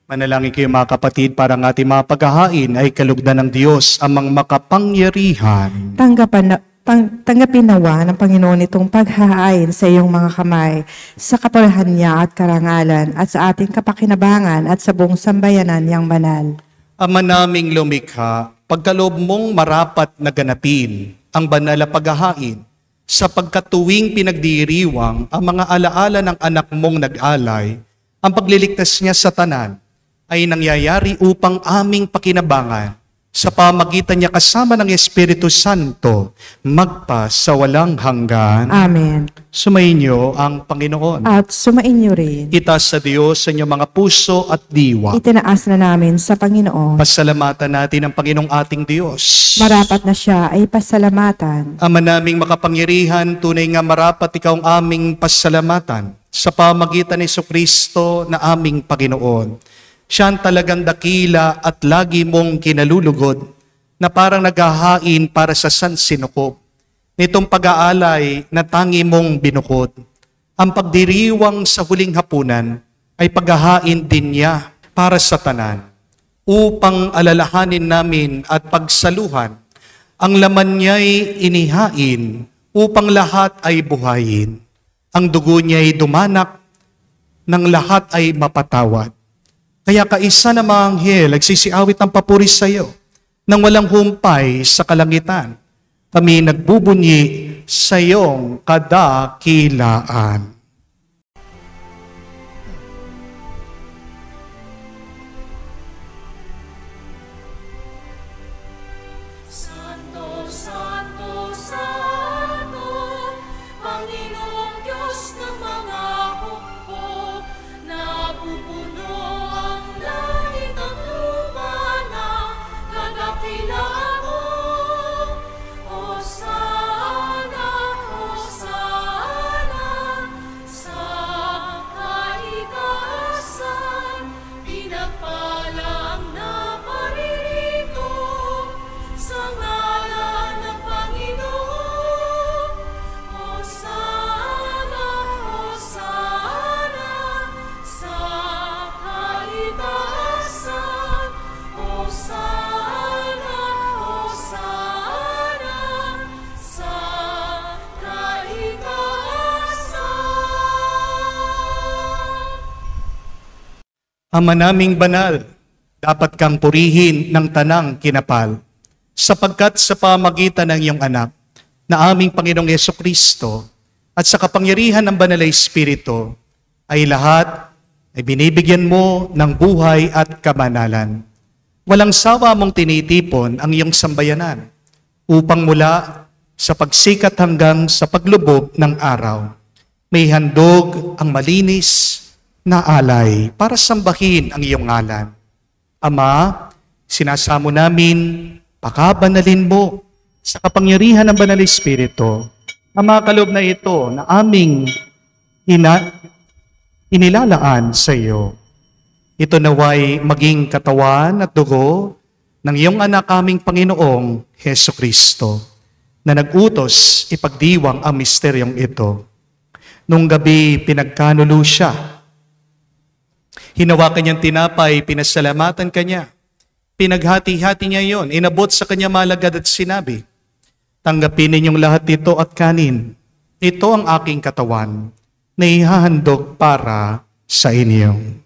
Manalangin kayo mga kapatid para ang ating mga paghahain ay kalugdan ng Diyos amang makapangyarihan. Tanggapin nawa ng Panginoon itong paghahain sa iyong mga kamay, sa kapalahan niya at karangalan, at sa ating kapakinabangan at sa buong sambayanan niyang banal. Ama naming lumikha, pagkaloob mong marapat na ganapin ang banal na paghahain, sapagkat tuwing pinagdiriwang ang mga alaala ng anak mong nag-alay, ang pagliligtas niya sa tanan ay nangyayari upang aming pakinabangan sa pamagitan niya kasama ng Espiritu Santo, magpa sa walang hanggan. Amen. Sumainyo ang Panginoon. At sumainyo rin. Itaas sa Diyos sa inyong mga puso at diwa. Itinaas na namin sa Panginoon. Pasalamatan natin ang Panginoong ating Diyos. Marapat na siya ay pasalamatan. Ama naming makapangyarihan, tunay nga marapat ikaw ang aming pasalamatan sa pamagitan ni Jesucristo na aming Panginoon. Siya ang talagang dakila at lagi mong kinalulugod na parang naghahain para sa sansinukob. Nitong pag-aalay na tangi mong binukod, ang pagdiriwang sa huling hapunan ay paghahain din niya para sa tanan, upang alalahanin namin at pagsaluhan. Ang laman niya'y inihain upang lahat ay buhayin. Ang dugo niya'y dumanak, ng lahat ay mapatawad. Kaya kaisa na mga anghel nagsisiawit ng papuri sa iyo nang walang humpay sa kalangitan. Kami nagbubunyi sa iyong kadakilaan. Santo, Santo, Santo, Panginoong Diyos ng mga hukbo, napupuno ang langit at lupa ng kadakilaan mo. Hosana, Hosana, sa kaitaasan, pinagpala ang naparirito sa ngalan ng Panginoon. Hosana, Hosana, sa kaitaasan. Hosana, Hosana, sa kaitaasan. Ama naming banal, dapat kang purihin ng tanang kinapal, sapagkat sa pamagitan ng iyong anak, na aming Panginoong Jesucristo at sa kapangyarihan ng Banal na Espiritu ay lahat ay binibigyan mo ng buhay at kabanalan. Walang sawa mong tinitipon ang iyong sambayanan upang mula sa pagsikat hanggang sa paglubog ng araw, may handog ang malinis na alay para sambahin ang iyong ngalan. Ama, sinasamo namin, pakabanalin mo sa kapangyarihan ng Banal na Espiritu ang mga kaloob na ito na aming inilalaan sa iyo. Ito naway maging katawan at dugo ng iyong anak aming Panginoong Jesucristo na nag-utos ipagdiwang ang misteryong ito. Nung gabi pinagkanulo siya. Hinawakan niyang tinapay, pinasalamatan kanya. Pinaghati-hati niya yon, inabot sa kanya malagad at sinabi, tanggapin ninyong lahat ito at kanin. Ito ang aking katawan na ihahandog para sa inyo.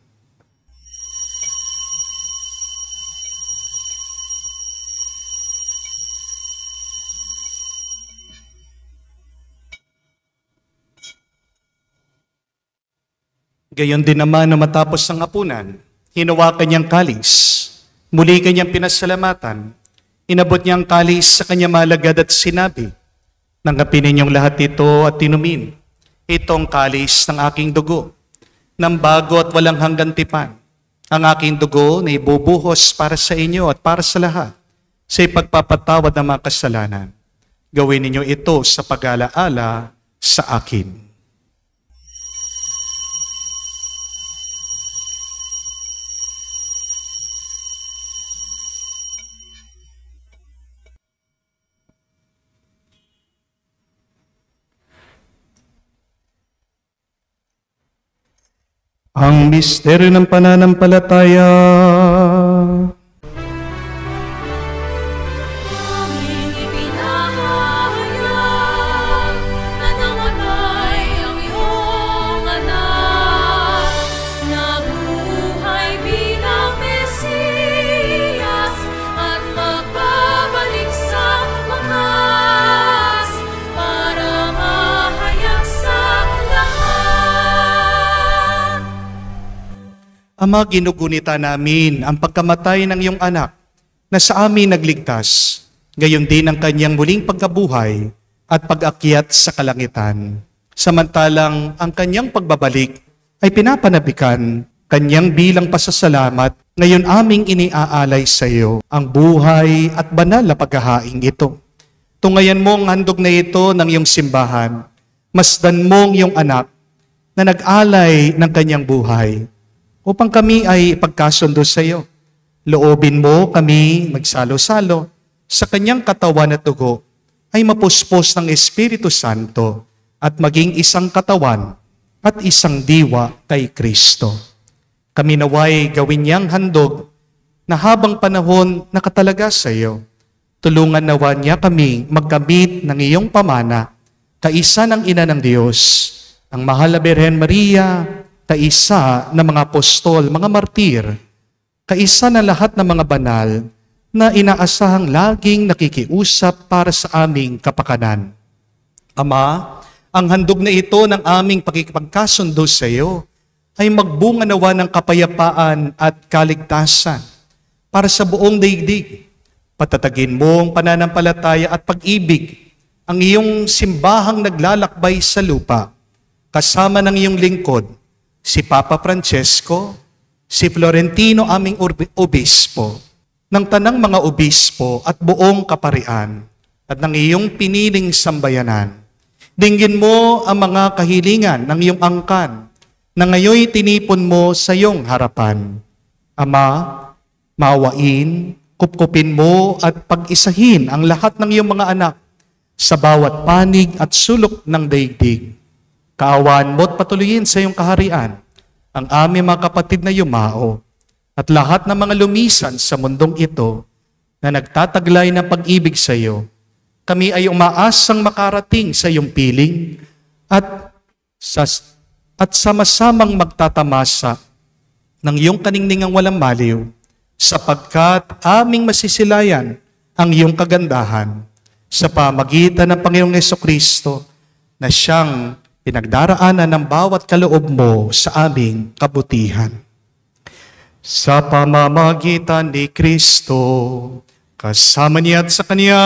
Gayon din naman na matapos ang hapunan, hinawakan niyang kalis. Muli kanyang pinasalamatan. Inabot niya ang kalis sa kanya malagad at sinabi, tanggapin ninyong lahat ito at tinumin. Itong kalis ng aking dugo, ng bago at walang hanggang tipan. Ang aking dugo na ibubuhos para sa inyo at para sa lahat, sa ipagpapatawad ng mga kasalanan. Gawin ninyo ito sa pag-alaala sa akin. Ang misteryo ng pananampalataya. Aming ipinahayag na namatay ang iyong anak, nabuhay bilang Mesiyas at magbabalik sa wakas para mahayag sa lahat. Ama, ginugunita namin ang pagkamatay ng iyong anak na sa amin nagligtas, gayon din ang kanyang muling pagkabuhay at pag-akyat sa kalangitan. Samantalang ang kanyang pagbabalik ay pinapanabikan kanyang bilang pasasalamat, ngayon aming iniaalay sa iyo ang buhay at banal na paghahaing ito. Tungayan mo ang handog na ito ng iyong simbahan, masdan mong iyong anak na nag-alay ng kanyang buhay, upang kami ay ipagkasundo sa iyo. Loobin mo kami magsalo-salo sa kanyang katawan at dugo ay mapuspos ng Espiritu Santo at maging isang katawan at isang diwa kay Kristo. Kami naway gawin niyang handog na habang panahon nakatalaga sa iyo. Tulungan nawa niya kami magkamit ng iyong pamana, kaisa ng Ina ng Diyos, ang mahal na Birhen Maria, kaisa ng mga apostol, mga martir, kaisa na lahat ng mga banal na inaasahang laging nakikiusap para sa aming kapakanan. Ama, ang handog na ito ng aming pakikipagkasundo sa iyo ay magbunga nawa ng kapayapaan at kaligtasan para sa buong daigdig. Patatagin mo ang pananampalataya at pag-ibig ang iyong simbahang naglalakbay sa lupa, kasama ng iyong lingkod, si Papa Francesco, si Florentino aming obispo, ng tanang mga obispo at buong kaparian, at ng iyong piniling sambayanan. Dinggin mo ang mga kahilingan ng iyong angkan, na ngayon tinipon mo sa iyong harapan. Ama, maawain, kupkupin mo at pag-isahin ang lahat ng iyong mga anak sa bawat panig at sulok ng daigdig. Kaawaan mo't patuloyin sa iyong kaharian ang aming mga kapatid na yumao at lahat ng mga lumisan sa mundong ito na nagtataglay ng pag-ibig sa iyo. Kami ay umaasang makarating sa iyong piling at sama-samang magtatamasa ng iyong kaningningang walang maliw, sapagkat aming masisilayan ang iyong kagandahan sa pamagitan ng Panginoong Hesukristo na siyang pinagdaraanan ng bawat kaloob mo sa aming kabutihan. Sa pamamagitan ni Kristo, kasama niya at sa Kanya,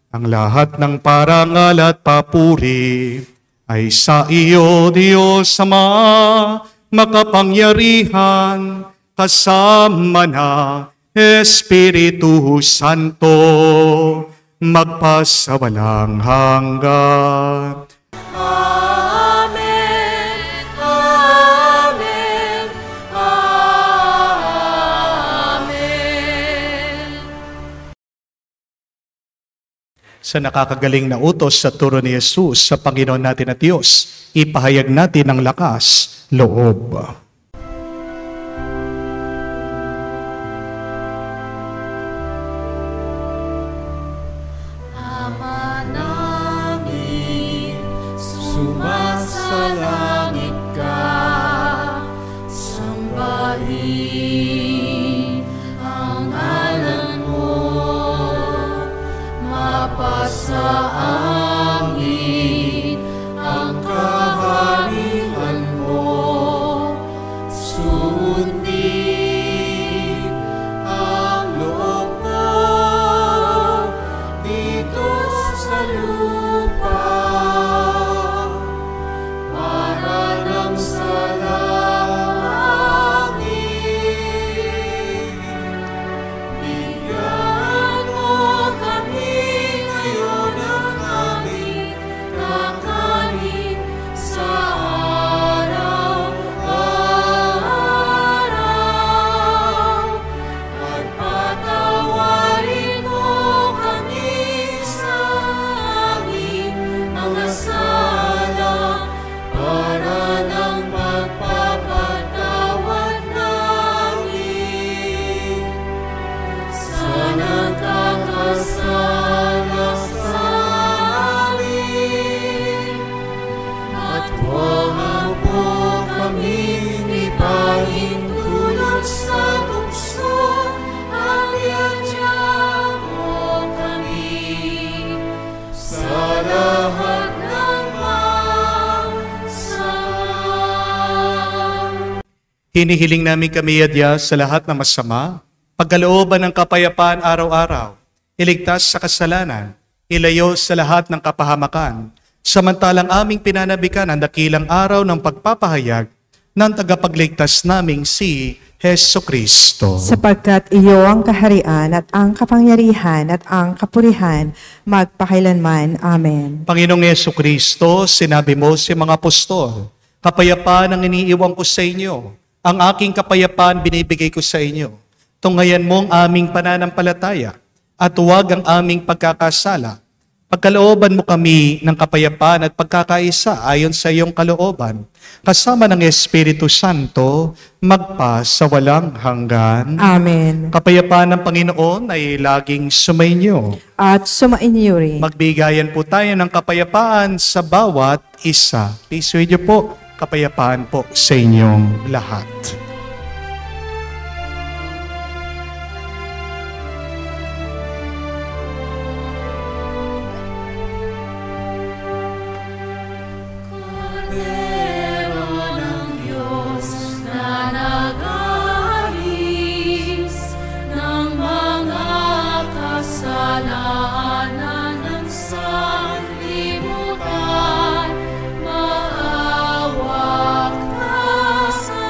ang lahat ng parangal at papuri ay sa iyo, Diyos Ama, makapangyarihan, kasama na Espiritu Santo, magpasawalang hanggan. Amen. Amen. Amen. Sa nakakagaling na utos sa turo ni Jesus sa Panginoon natin at Diyos, ipahayag natin ang lakas, loob. Ama namin, sumasalangit ka, sambahin ang ngalan mo, mapasa amin ang kaharian mo, sundin ang loob mo dito sa lupa, para lang sa langit. Bigyan mo kami ngayon ng aming kakanin sa araw-araw, at patawarin mo kami sa aming mga sala, para ng pagpapatawad namin sa nagkakasala sa amin. At huwag mo kaming ipahintulot sa tukso, at iadya mo kami sa lahat ng masama. Hinihiling namin kami, Adya, sa lahat ng masama, pagkalooban ng kapayapaan araw-araw, iligtas sa kasalanan, ilayo sa lahat ng kapahamakan, samantalang aming pinanabikan ang dakilang araw ng pagpapahayag ng tagapagligtas naming si Hesukristo. Sapagkat iyo ang kaharian at ang kapangyarihan at ang kapurihan magpakailanman. Amen. Panginoong Hesukristo, sinabi mo sa mga apostol, kapayapaan ang iniiwan ko sa inyo, ang aking kapayapaan binibigay ko sa inyo. Tunghayan mo ang aming pananampalataya at huwag ang aming pagkakasala. Pagkalooban mo kami ng kapayapaan at pagkakaisa ayon sa iyong kalooban, kasama ng Espiritu Santo, magpa sa walang hanggan. Amen. Kapayapaan ng Panginoon ay laging sumainyo. At sumainyo rin. Magbigayan po tayo ng kapayapaan sa bawat isa. Please with you po, kapayapaan po sa inyong lahat. Kordero ng Diyos na nag-aalis ng mga kasalanan ng sanlibutan, maawa ka sa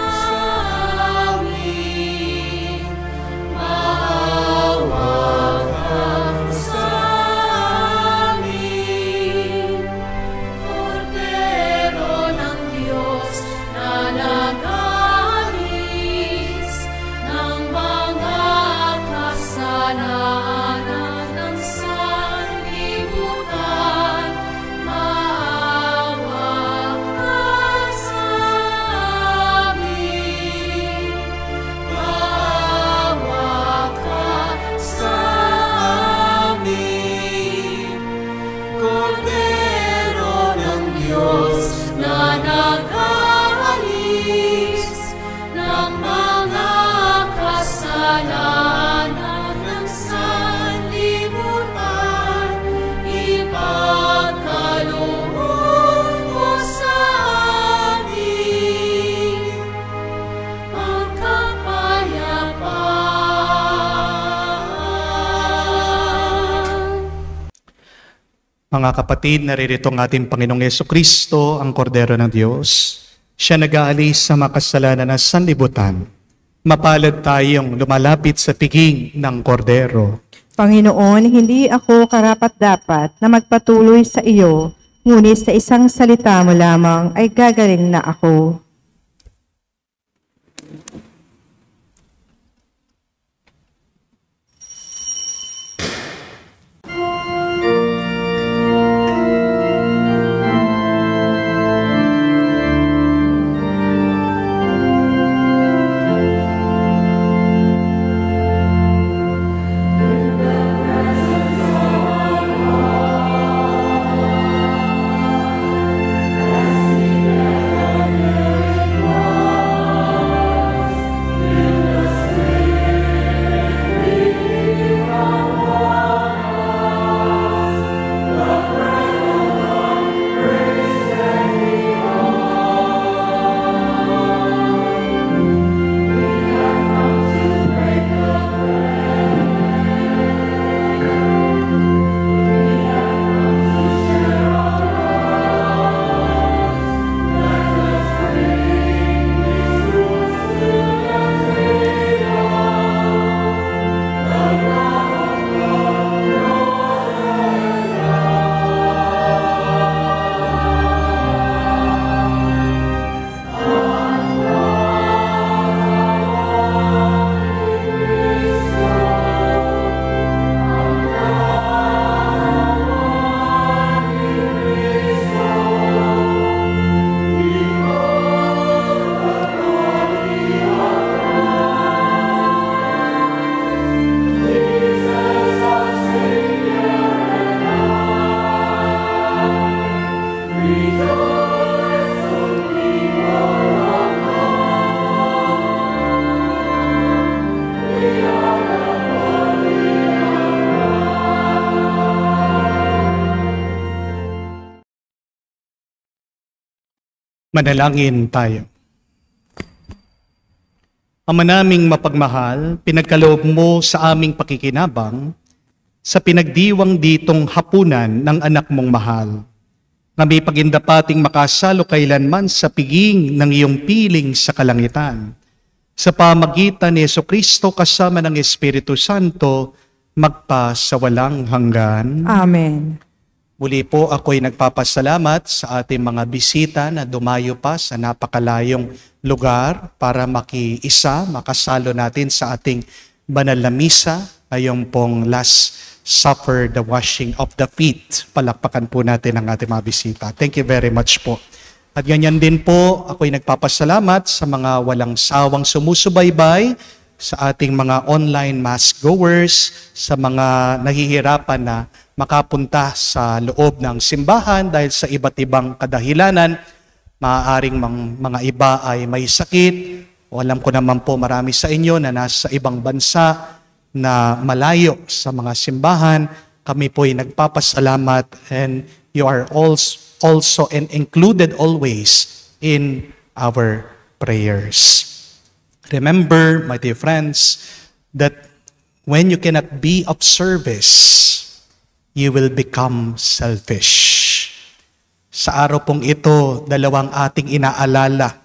Mga kapatid, naririto ang ating Panginoong Yesukristo, ang Kordero ng Diyos. Siya nag-aalis sa makasalanan ng sanlibutan. Mapalad tayong lumalapit sa piging ng Kordero. Panginoon, hindi ako karapat-dapat na magpatuloy sa iyo, ngunit sa isang salita mo lamang ay gagaling na ako. Manalangin tayo. Ama naming mapagmahal, pinagkaloob mo sa aming pakikinabang sa pinagdiwang ditong hapunan ng anak mong mahal, na may pagindapating makasalo kailanman sa piging ng iyong piling sa kalangitan. Sa pamagitan ni Jesucristo kasama ng Espiritu Santo, magpa sa walang hanggan. Amen. Muli po ako'y nagpapasalamat sa ating mga bisita na dumayo pa sa napakalayong lugar para makiisa, makasalo natin sa ating banal na misa, ngayong pong Last Supper, the washing of the feet. Palakpakan po natin ang ating mga bisita. Thank you very much po. At ganyan din po, ako'y nagpapasalamat sa mga walang sawang sumusubaybay, sa ating mga online mass goers, sa mga nahihirapan na makapunta sa loob ng simbahan dahil sa iba't ibang kadahilanan. Maaaring mga iba ay may sakit. O alam ko naman po marami sa inyo na nasa ibang bansa na malayo sa mga simbahan. Kami po ay nagpapasalamat, and you are also and included always in our prayers. Remember, my dear friends, that when you cannot be of service, you will become selfish. Sa araw pong ito, dalawang ating inaalala,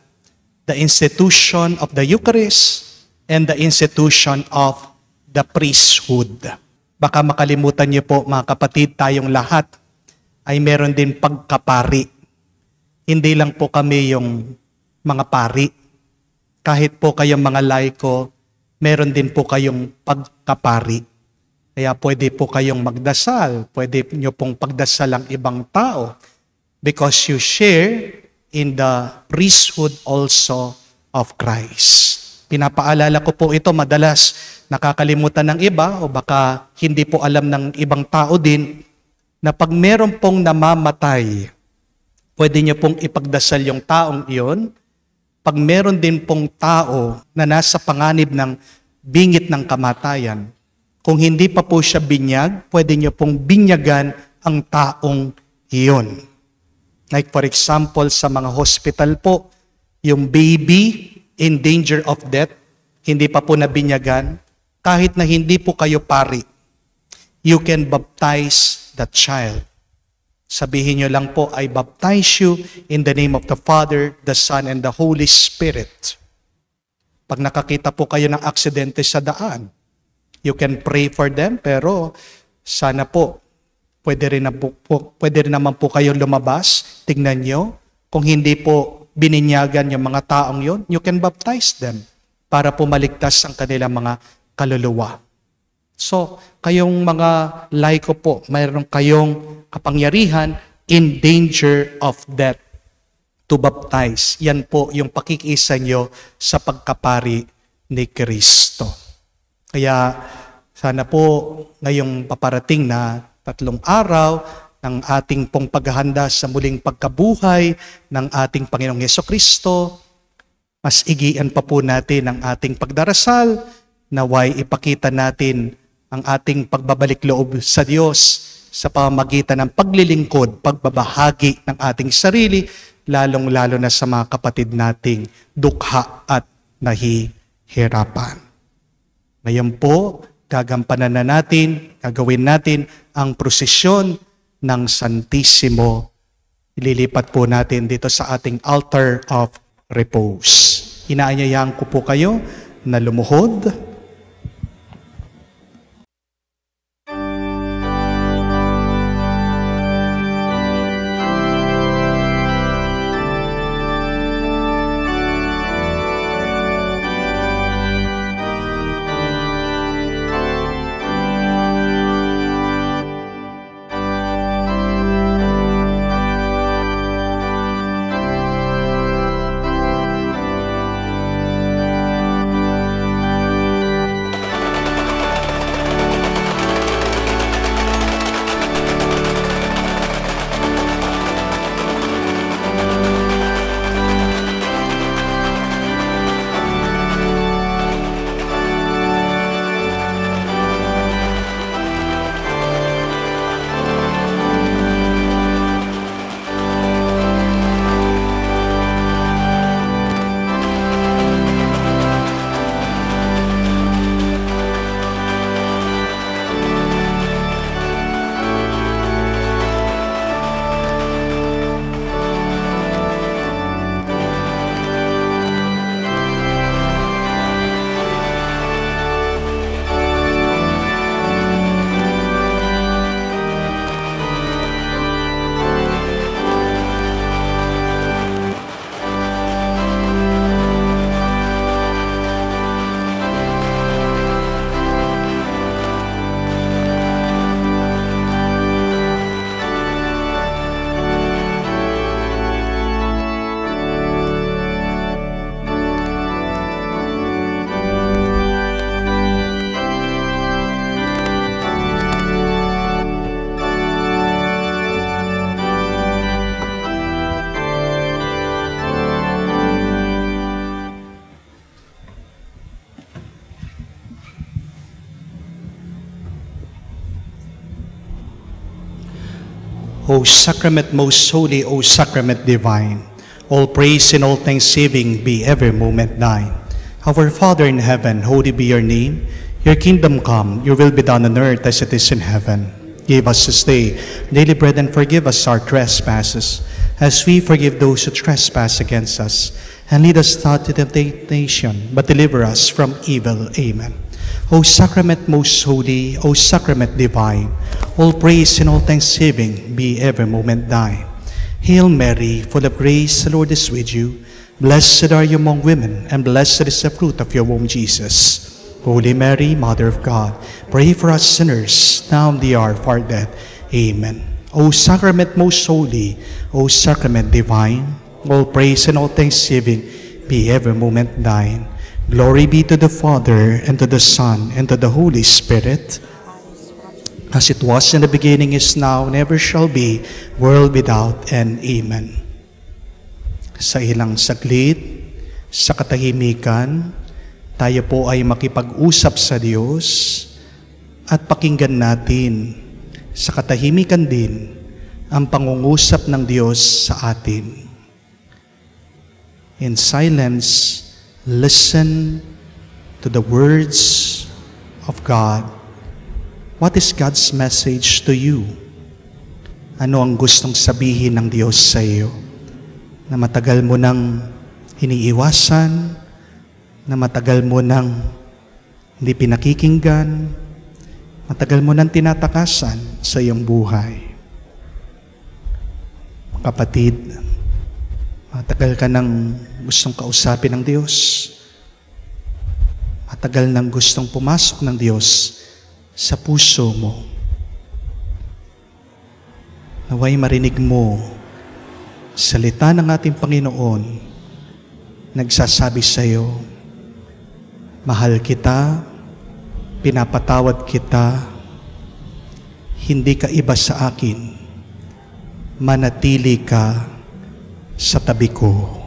the institution of the Eucharist and the institution of the priesthood. Baka makalimutan niyo po, mga kapatid, tayong lahat ay meron din pagkapari. Hindi lang po kami yung mga pari. Kahit po kayong mga laiko, meron din po kayong pagkapari. Kaya pwede po kayong magdasal, pwede nyo pong pagdasal ang ibang tao because you share in the priesthood also of Christ. Pinapaalala ko po ito, madalas nakakalimutan ng iba o baka hindi po alam ng ibang tao din na pag meron pong namamatay, pwede nyo pong ipagdasal yung taong iyon. Pag meron din pong tao na nasa panganib ng bingit ng kamatayan, kung hindi pa po siya binyag, pwede niyo pong binyagan ang taong iyon. Like for example, sa mga hospital po, yung baby in danger of death, hindi pa po nabinyagan, kahit na hindi po kayo pari, you can baptize that child. Sabihin nyo lang po, I baptize you in the name of the Father, the Son, and the Holy Spirit. Pag nakakita po kayo ng aksidente sa daan, you can pray for them, pero sana po, pwede rin naman po kayo lumabas. Tingnan nyo, kung hindi po bininyagan yung mga taong yon, you can baptize them para po maligtas ang kanilang mga kaluluwa. So, kayong mga laiko po, mayroon kayong kapangyarihan in danger of death to baptize. Yan po yung pakikisa nyo sa pagkapari ni Kristo. Kaya sana po ngayong paparating na 3 araw ng ating pong paghahanda sa muling pagkabuhay ng ating Panginoong Hesukristo, mas igian pa po natin ang ating pagdarasal, naway ipakita natin ang ating pagbabalik loob sa Diyos sa pamamagitan ng paglilingkod, pagbabahagi ng ating sarili, lalong-lalo na sa mga kapatid nating dukha at nahihirapan. Ngayon po, gagampanan na natin, gagawin natin ang prosesyon ng Santissimo. Ililipat po natin dito sa ating altar of repose. Inaanyayahan ko po kayo na lumuhod. O Sacrament most holy, O Sacrament divine, all praise and all thanksgiving be every moment thine. Our Father in heaven, holy be your name. Your kingdom come, your will be done on earth as it is in heaven. Give us this day daily bread and forgive us our trespasses, as we forgive those who trespass against us. And lead us not into temptation, but deliver us from evil. Amen. O Sacrament most holy, O Sacrament divine, all praise and all thanksgiving be every moment thine. Hail Mary, full of grace, the Lord is with you. Blessed are you among women, and blessed is the fruit of your womb, Jesus. Holy Mary, Mother of God, pray for us sinners, now and the hour of our death. Amen. O Sacrament most holy, O Sacrament divine, all praise and all thanksgiving be every moment thine. Glory be to the Father, and to the Son, and to the Holy Spirit, as it was in the beginning, is now, and ever shall be, world without end. Amen. Sa ilang saglit, sa katahimikan, tayo po ay makipag-usap sa Diyos at pakinggan natin sa katahimikan din ang pangungusap ng Diyos sa atin. In silence, listen to the words of God. What is God's message to you? Ano ang gustong sabihin ng Diyos sa iyo? Na matagal mo nang iniiwasan, na matagal mo nang hindi pinakikinggan, matagal mo nang tinatakasan sa iyong buhay. Kapatid, matagal ka nang gustong kausapin ng Diyos. Matagal nang gustong pumasok ng Diyos sa puso mo. Naway marinig mo salita ng ating Panginoon, nagsasabi sa iyo, mahal kita, pinapatawad kita, hindi ka iba sa akin, manatili ka sa tabi ko.